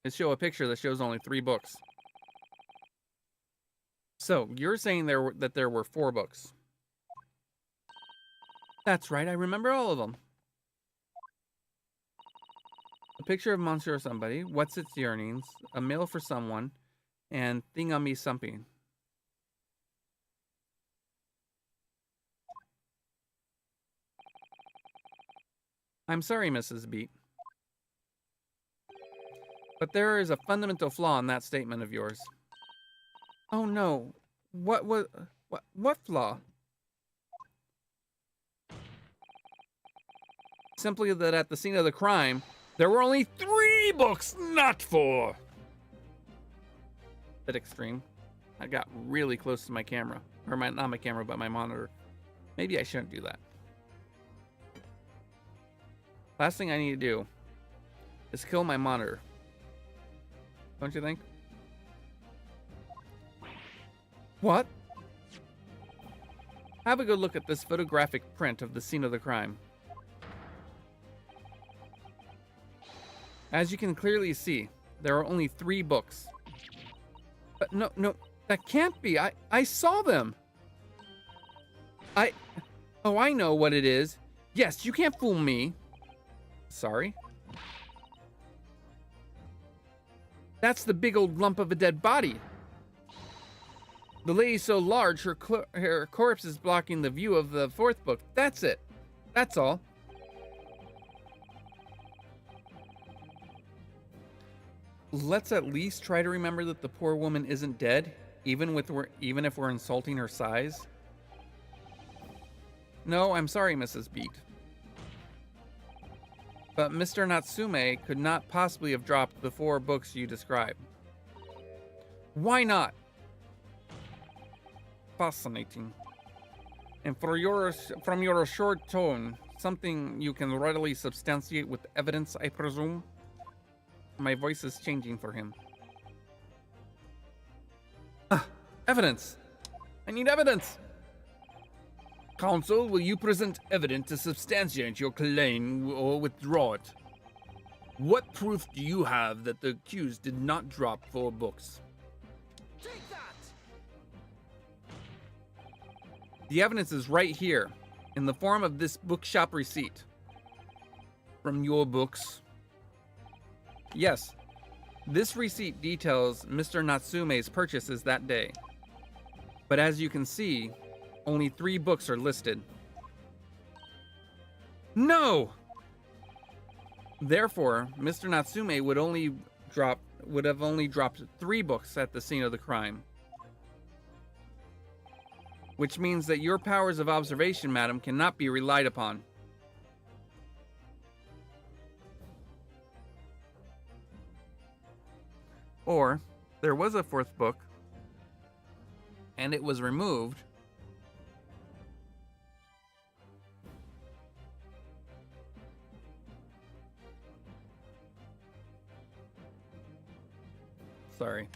is show a picture that shows only 3 books. So you're saying that there were 4 books. That's right, I remember all of them. A picture of Monsieur Somebody, What's Its Yearnings, A Mail for Someone, and Thing on Me Something. I'm sorry, Mrs. Beat. But there is a fundamental flaw in that statement of yours. Oh no. What flaw? Simply that at the scene of the crime, there were only 3 books, not 4. Bit extreme. I got really close to my camera. Or not my camera, but my monitor. Maybe I shouldn't do that. Last thing I need to do is kill my monitor. Don't you think? What? Have a good look at this photographic print of the scene of the crime. As you can clearly see, there are only 3 books. But no, that can't be. I saw them. Oh, I know what it is. Yes, you can't fool me. Sorry. That's the big old lump of a dead body. The lady's so large, her corpse is blocking the view of the 4th book. That's it. That's all. Let's at least try to remember that the poor woman isn't dead, even if we're insulting her size. No, I'm sorry, Mrs. Beat. But Mr. Natsume could not possibly have dropped the 4 books you described. Why not? Fascinating. And from your assured tone, something you can readily substantiate with evidence, I presume? My voice is changing for him. Evidence! I need evidence! Counsel, will you present evidence to substantiate your claim or withdraw it? What proof do you have that the accused did not drop 4 books? Take that! The evidence is right here, in the form of this bookshop receipt. From your books? Yes. This receipt details Mr. Natsume's purchases that day. But as you can see, only 3 books are listed. No! Therefore, Mr. Natsume would have only dropped 3 books at the scene of the crime. Which means that your powers of observation, madam, cannot be relied upon. Or, there was a 4th book, and it was removed. Sorry.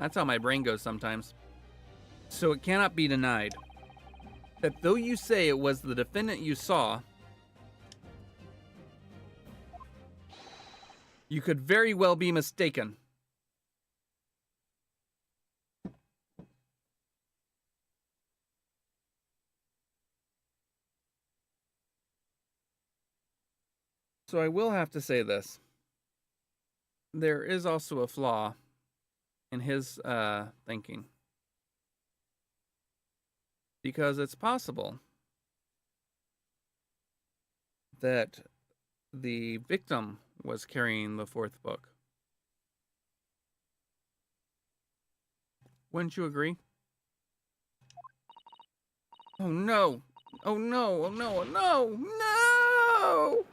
That's how my brain goes sometimes. So it cannot be denied that though you say it was the defendant you saw, you could very well be mistaken. So I will have to say this. There is also a flaw in his thinking. Because it's possible that the victim was carrying the fourth book. Wouldn't you agree? Oh no! Oh no! Oh no! Oh no! No!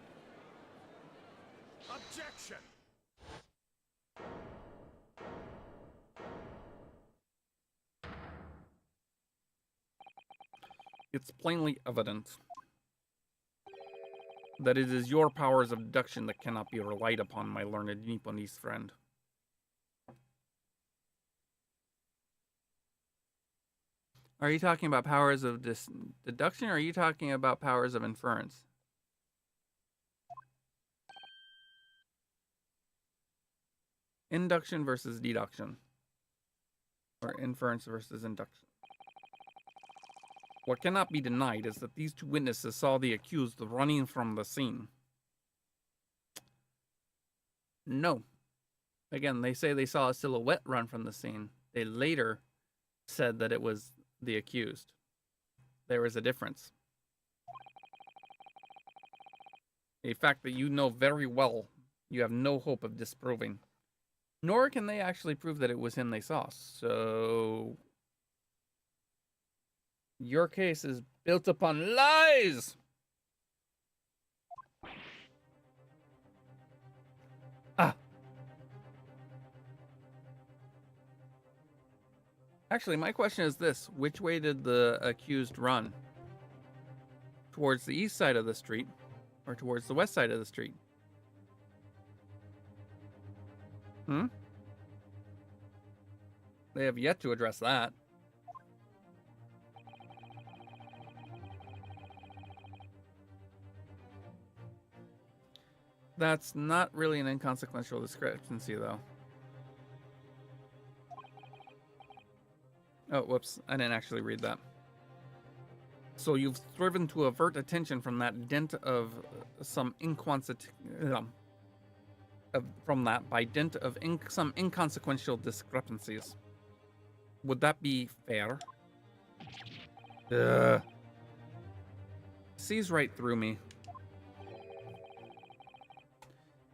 Objection! It's plainly evident that it is your powers of deduction that cannot be relied upon, my learned Nipponese friend. Are you talking about powers of deduction, or are you talking about powers of inference? Induction versus deduction. Or inference versus induction. What cannot be denied is that these two witnesses saw the accused running from the scene. No. Again, they say they saw a silhouette run from the scene. They later said that it was the accused. There is a difference. A fact that you know very well you have no hope of disproving. Nor can they actually prove that it was him they saw. So your case is built upon lies! Ah! Actually, my question is this. Which way did the accused run? Towards the east side of the street or towards the west side of the street? They have yet to address that. That's not really an inconsequential discrepancy, though. Oh, whoops. I didn't actually read that. So you've striven to avert attention from that dint of some from that by dint of some inconsequential discrepancies. Would that be fair? Sees right through me.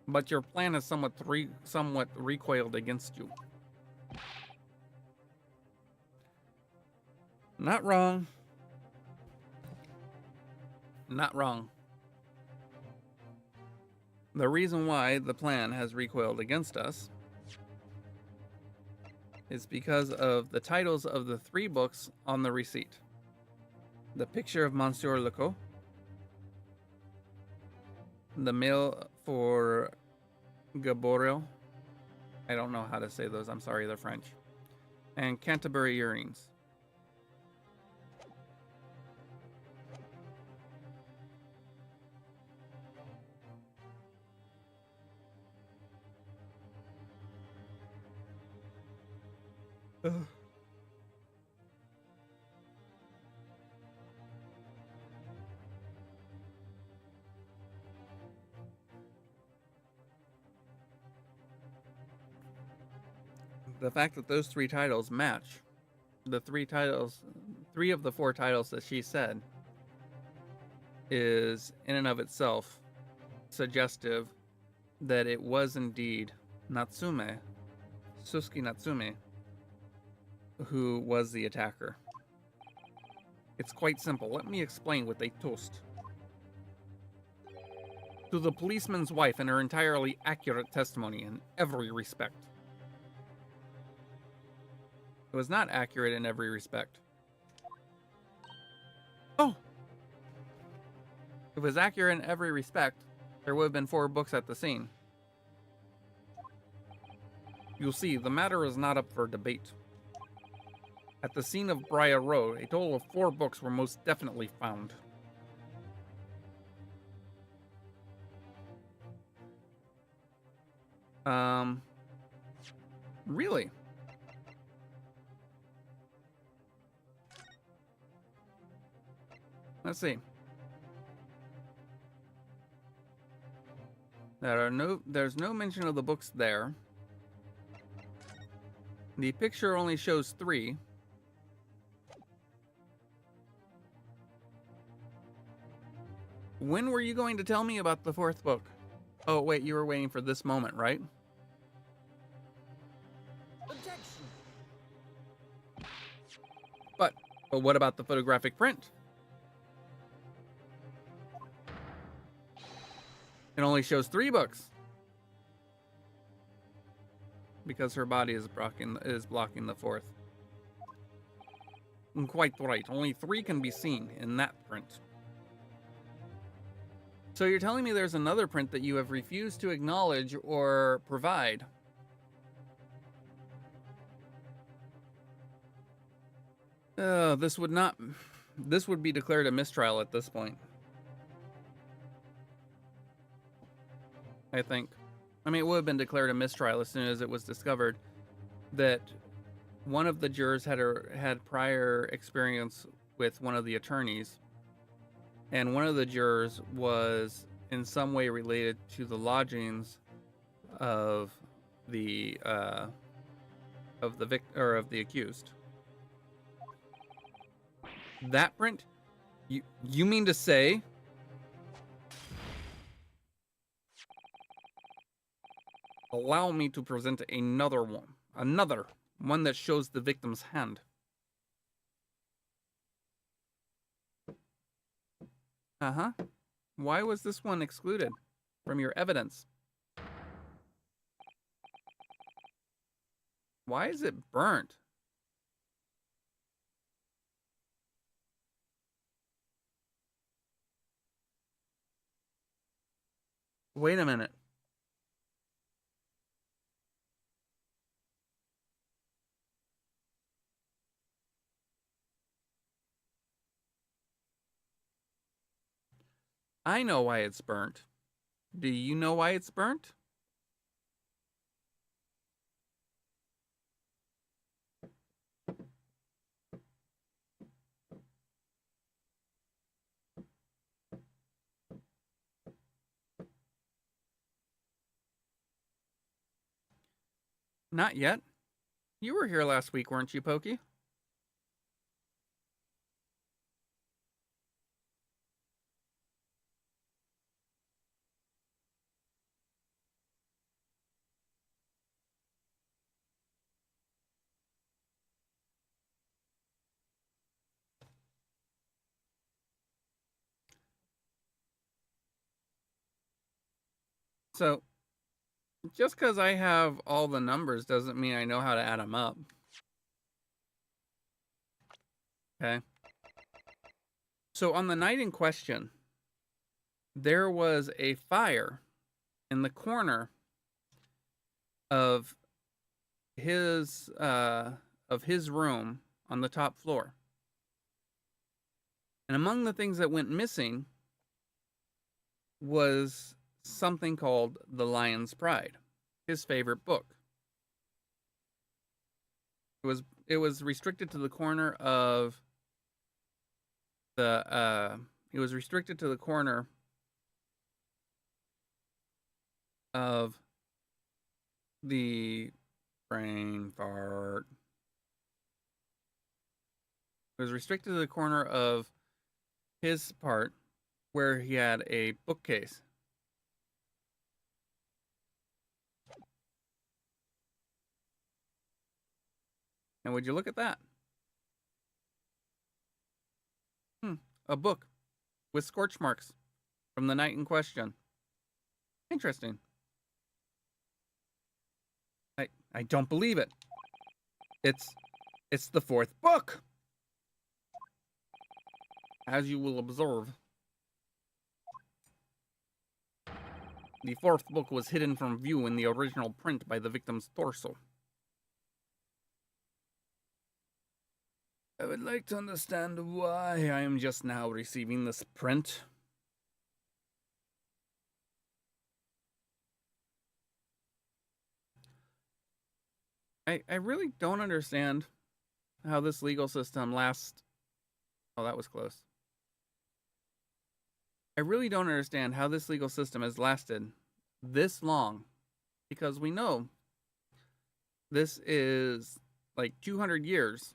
But your plan is somewhat recoiled against you. Not wrong. Not wrong. The reason why the plan has recoiled against us is because of the titles of the 3 books on the receipt. The Picture of Monsieur Lecoq, The Mail for Gaborio. I don't know how to say those. I'm sorry, they're French. And Canterbury Earrings. The fact that those 3 titles match the 3 of the 4 titles that she said is in and of itself suggestive that it was indeed Natsume, Susuki Natsume, who was the attacker. It's quite simple. Let me explain with a toast. To the policeman's wife and her entirely accurate testimony in every respect. It was not accurate in every respect. Oh! If it was accurate in every respect, there would have been 4 books at the scene. You see, the matter is not up for debate. At the scene of Briar Road, a total of 4 books were most definitely found. Really? Let's see. There's no mention of the books there. The picture only shows 3. When were you going to tell me about the 4th book? Oh, wait, you were waiting for this moment, right? Objection. But what about the photographic print? It only shows 3 books. Because her body is blocking the 4th. Quite right. Only 3 can be seen in that print. So you're telling me there's another print that you have refused to acknowledge or provide? This would be declared a mistrial at this point. I think. I mean, it would have been declared a mistrial as soon as it was discovered that one of the jurors had prior experience with one of the attorneys, and one of the jurors was in some way related to the lodgings of the accused. That print? You mean to say? Allow me to present another one that shows the victim's hand. Uh-huh. Why was this one excluded from your evidence? Why is it burnt? Wait a minute. I know why it's burnt. Do you know why it's burnt? Not yet. You were here last week, weren't you, Pokey? So, just because I have all the numbers doesn't mean I know how to add them up. Okay. So, on the night in question, there was a fire in the corner of his room on the top floor. And among the things that went missing was something called The Lion's Pride, his favorite book. It was restricted to the corner of the it was restricted to the corner of the brain fart. It was restricted to the corner of his part where he had a bookcase. And would you look at that? A book with scorch marks from the night in question. Interesting. I don't believe it. It's the 4th book. As you will observe, the 4th book was hidden from view in the original print by the victim's torso. I would like to understand why I am just now receiving this print. I really don't understand how this legal system lasts. Oh, that was close. I really don't understand how this legal system has lasted this long, because we know this is like 200 years.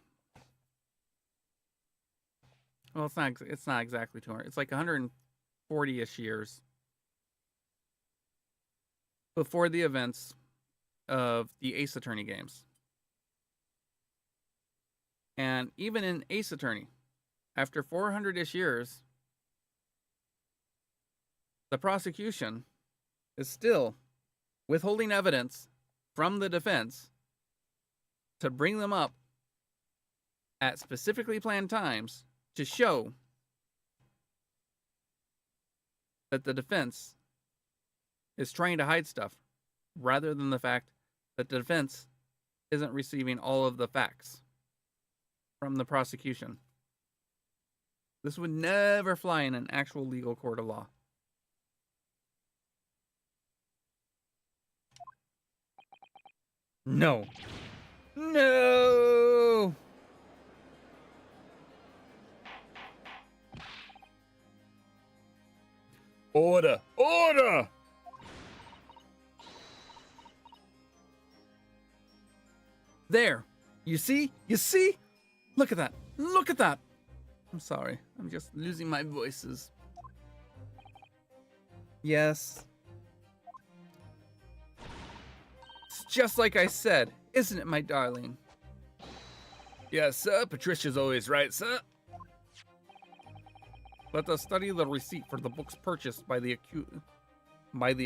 Well, it's not exactly 200. It's like 140-ish years before the events of the Ace Attorney games. And even in Ace Attorney, after 400-ish years, the prosecution is still withholding evidence from the defense to bring them up at specifically planned times to show that the defense is trying to hide stuff, rather than the fact that the defense isn't receiving all of the facts from the prosecution. This would never fly in an actual legal court of law. No. No! Order! Order! There! You see? You see? Look at that! Look at that! I'm sorry. I'm just losing my voices. Yes. It's just like I said, isn't it, my darling? Yes, sir. Patricia's always right, sir. Let us study the receipt for the books purchased by the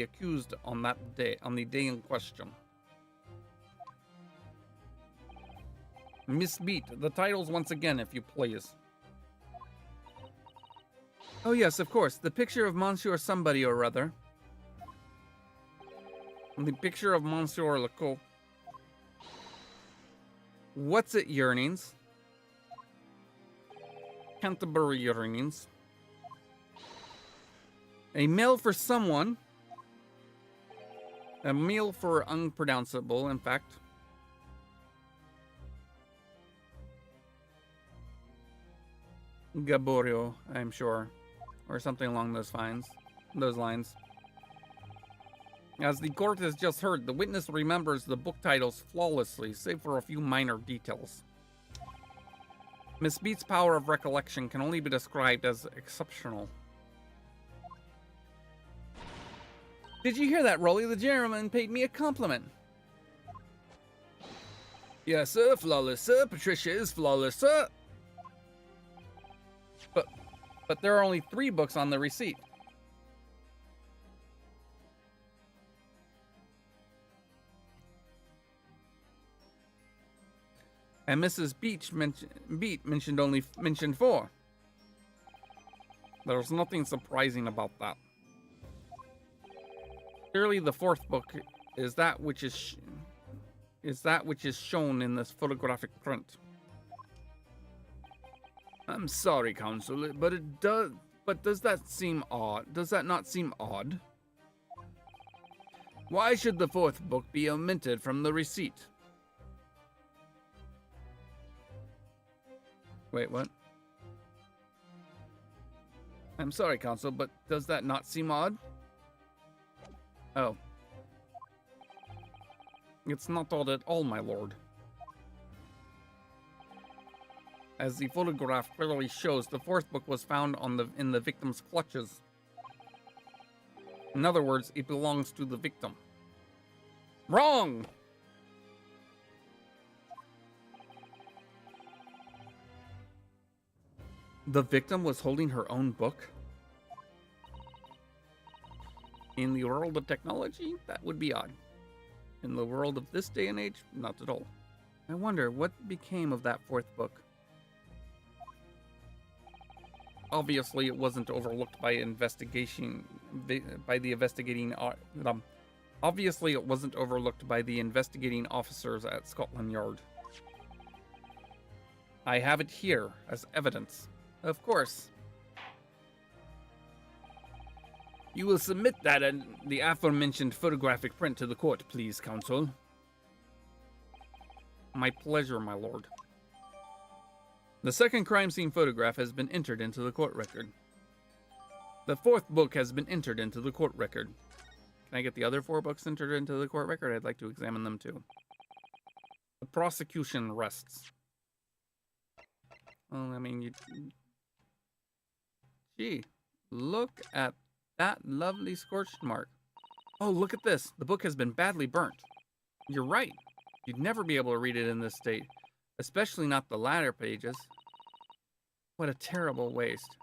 accused on that day, on the day in question. Miss Beat, the titles once again, if you please. Oh yes, of course. The picture of Monsieur somebody or other. The picture of Monsieur Lecoq. What's it, yearnings? Canterbury yearnings. A mail for someone. A meal for unpronounceable, in fact. Gaborio, I'm sure. Or something along those lines. As the court has just heard, the witness remembers the book titles flawlessly, save for a few minor details. Miss Beat's power of recollection can only be described as exceptional. Did you hear that, Rolly? The gentleman paid me a compliment. Yes, sir. Flawless, sir. Patricia is flawless, sir. But there are only 3 books on the receipt. And Mrs. Beat mentioned 4. There's nothing surprising about that. Clearly, the 4th book is that which is shown in this photographic print. I'm sorry, Counselor, but it does. But does that seem odd? Does that not seem odd? Why should the 4th book be omitted from the receipt? Wait, what? I'm sorry, Counsel, but does that not seem odd? Oh. It's not odd at all, my lord. As the photograph clearly shows, the 4th book was found in the victim's clutches. In other words, it belongs to the victim. Wrong! The victim was holding her own book? In the world of technology, that would be odd. In the world of this day and age, not at all. I wonder what became of that 4th book. Obviously, it wasn't overlooked by obviously, it wasn't overlooked by the investigating officers at Scotland Yard. I have it here as evidence. Of course. You will submit that and the aforementioned photographic print to the court, please, counsel. My pleasure, my lord. The second crime scene photograph has been entered into the court record. The fourth book has been entered into the court record. Can I get the other 4 books entered into the court record? I'd like to examine them too. The prosecution rests. Well, I mean, Gee, look at that lovely scorched mark. Oh, look at this. The book has been badly burnt. You're right. You'd never be able to read it in this state, especially not the latter pages. What a terrible waste.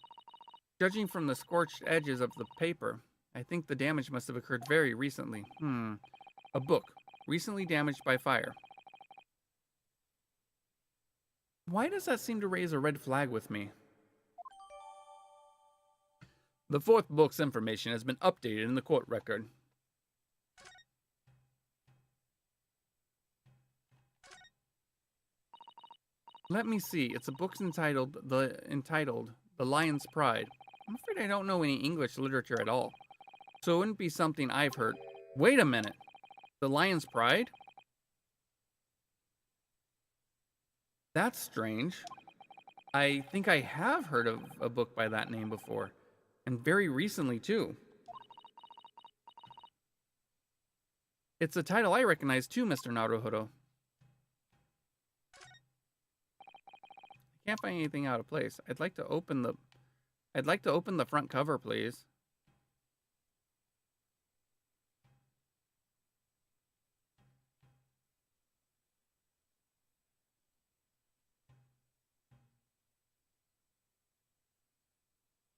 Judging from the scorched edges of the paper, I think the damage must have occurred very recently. A book, recently damaged by fire. Why does that seem to raise a red flag with me? The fourth book's information has been updated in the court record. Let me see. It's a book entitled The Lion's Pride. I'm afraid I don't know any English literature at all. So it wouldn't be something I've heard. Wait a minute. The Lion's Pride? That's strange. I think I have heard of a book by that name before. And very recently, too. It's a title I recognize too, Mr. Naruhodo. I can't find anything out of place. I'd like to open the front cover, please.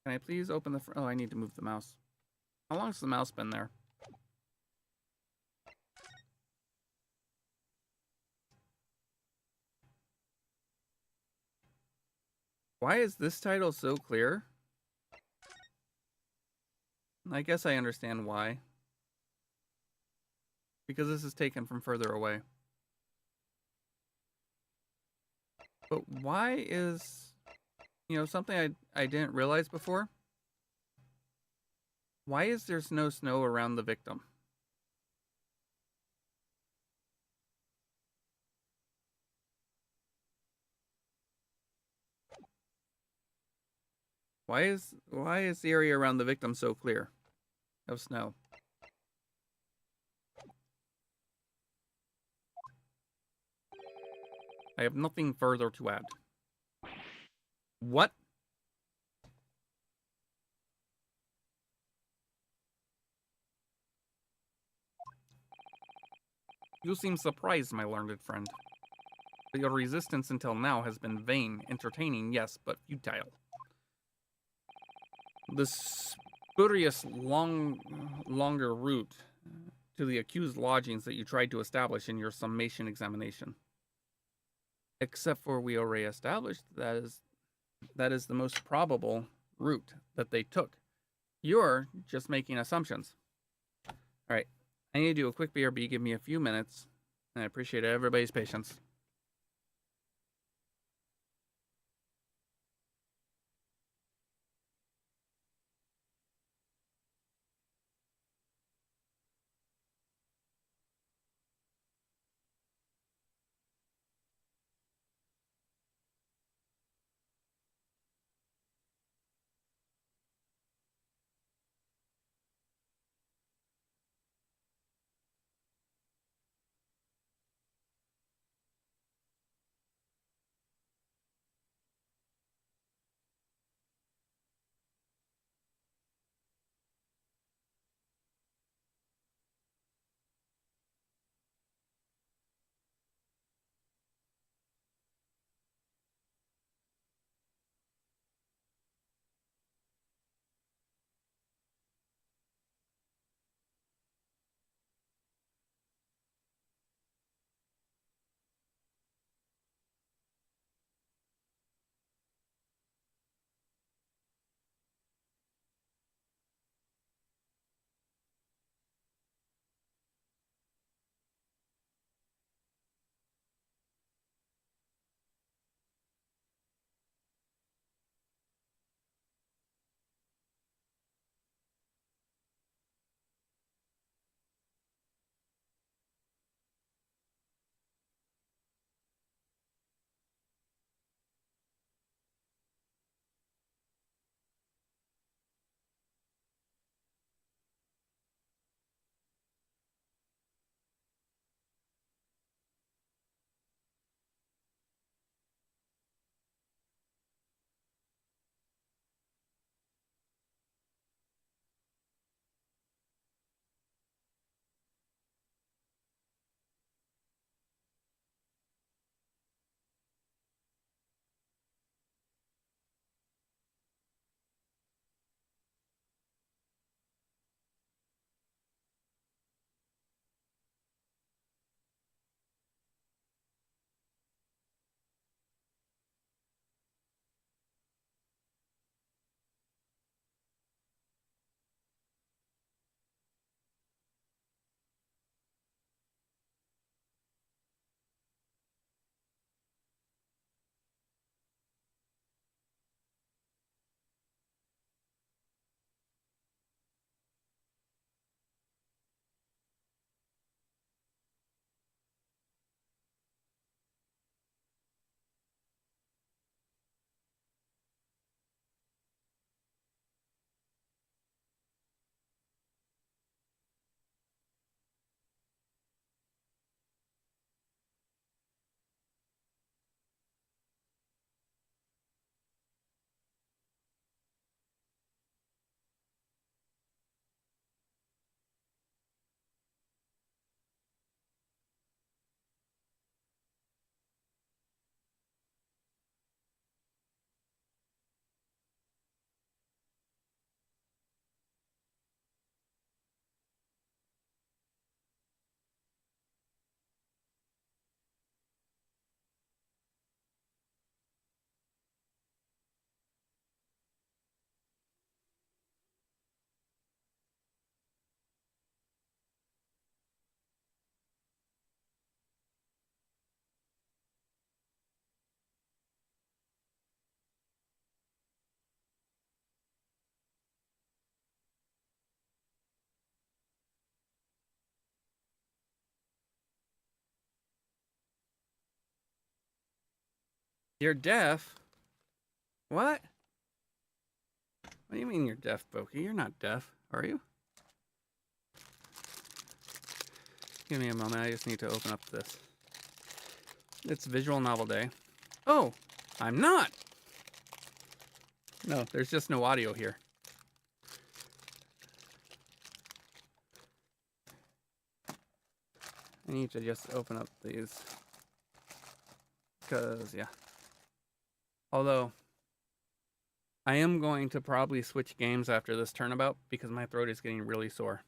Can I please open the front? Oh, I need to move the mouse. How long has the mouse been there? Why is this title so clear? I guess I understand why. Because this is taken from further away. But why is... something I didn't realize before? Why is there no snow around the victim? Why is the area around the victim so clear of snow? I have nothing further to add. What? You seem surprised, my learned friend. But your resistance until now has been vain, entertaining, yes, but futile. The spurious longer route to the accused lodgings that you tried to establish in your summation examination. Except for we already established that is the most probable route that they took. You're just making assumptions. All right, I need to do a quick BRB. Give me a few minutes, and I appreciate everybody's patience. You're deaf? What? What do you mean you're deaf, Boki? You're not deaf, are you? Give me a moment. I just need to open up this. It's Visual Novel Day. Oh, I'm not. No, there's just no audio here. I need to just open up these. Because, yeah. Although, I am going to probably switch games after this turnabout because my throat is getting really sore.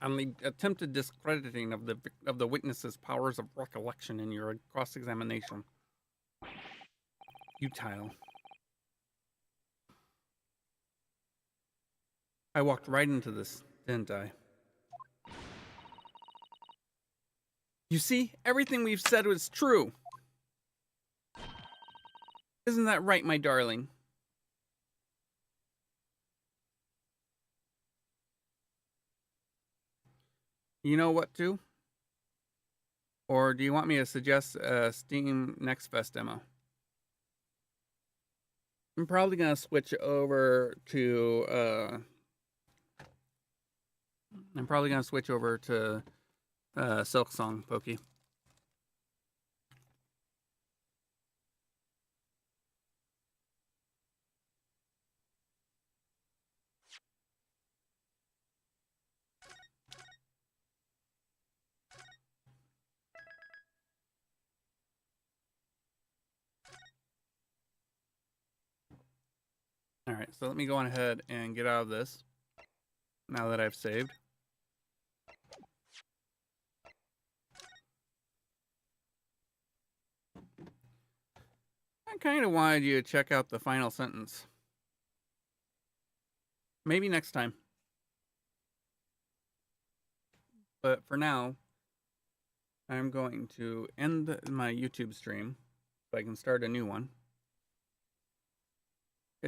On the attempted discrediting of the witness's powers of recollection in your cross-examination. Futile. I walked right into this, didn't I? You see, everything we've said was true. Isn't that right, my darling? You know what to? Or do you want me to suggest a Steam Next Fest demo? I'm probably gonna switch over to Silk Song, Pokey. All right, so let me go on ahead and get out of this now that I've saved. I kind of wanted you to check out the final sentence. Maybe next time. But for now, I'm going to end my YouTube stream so I can start a new one.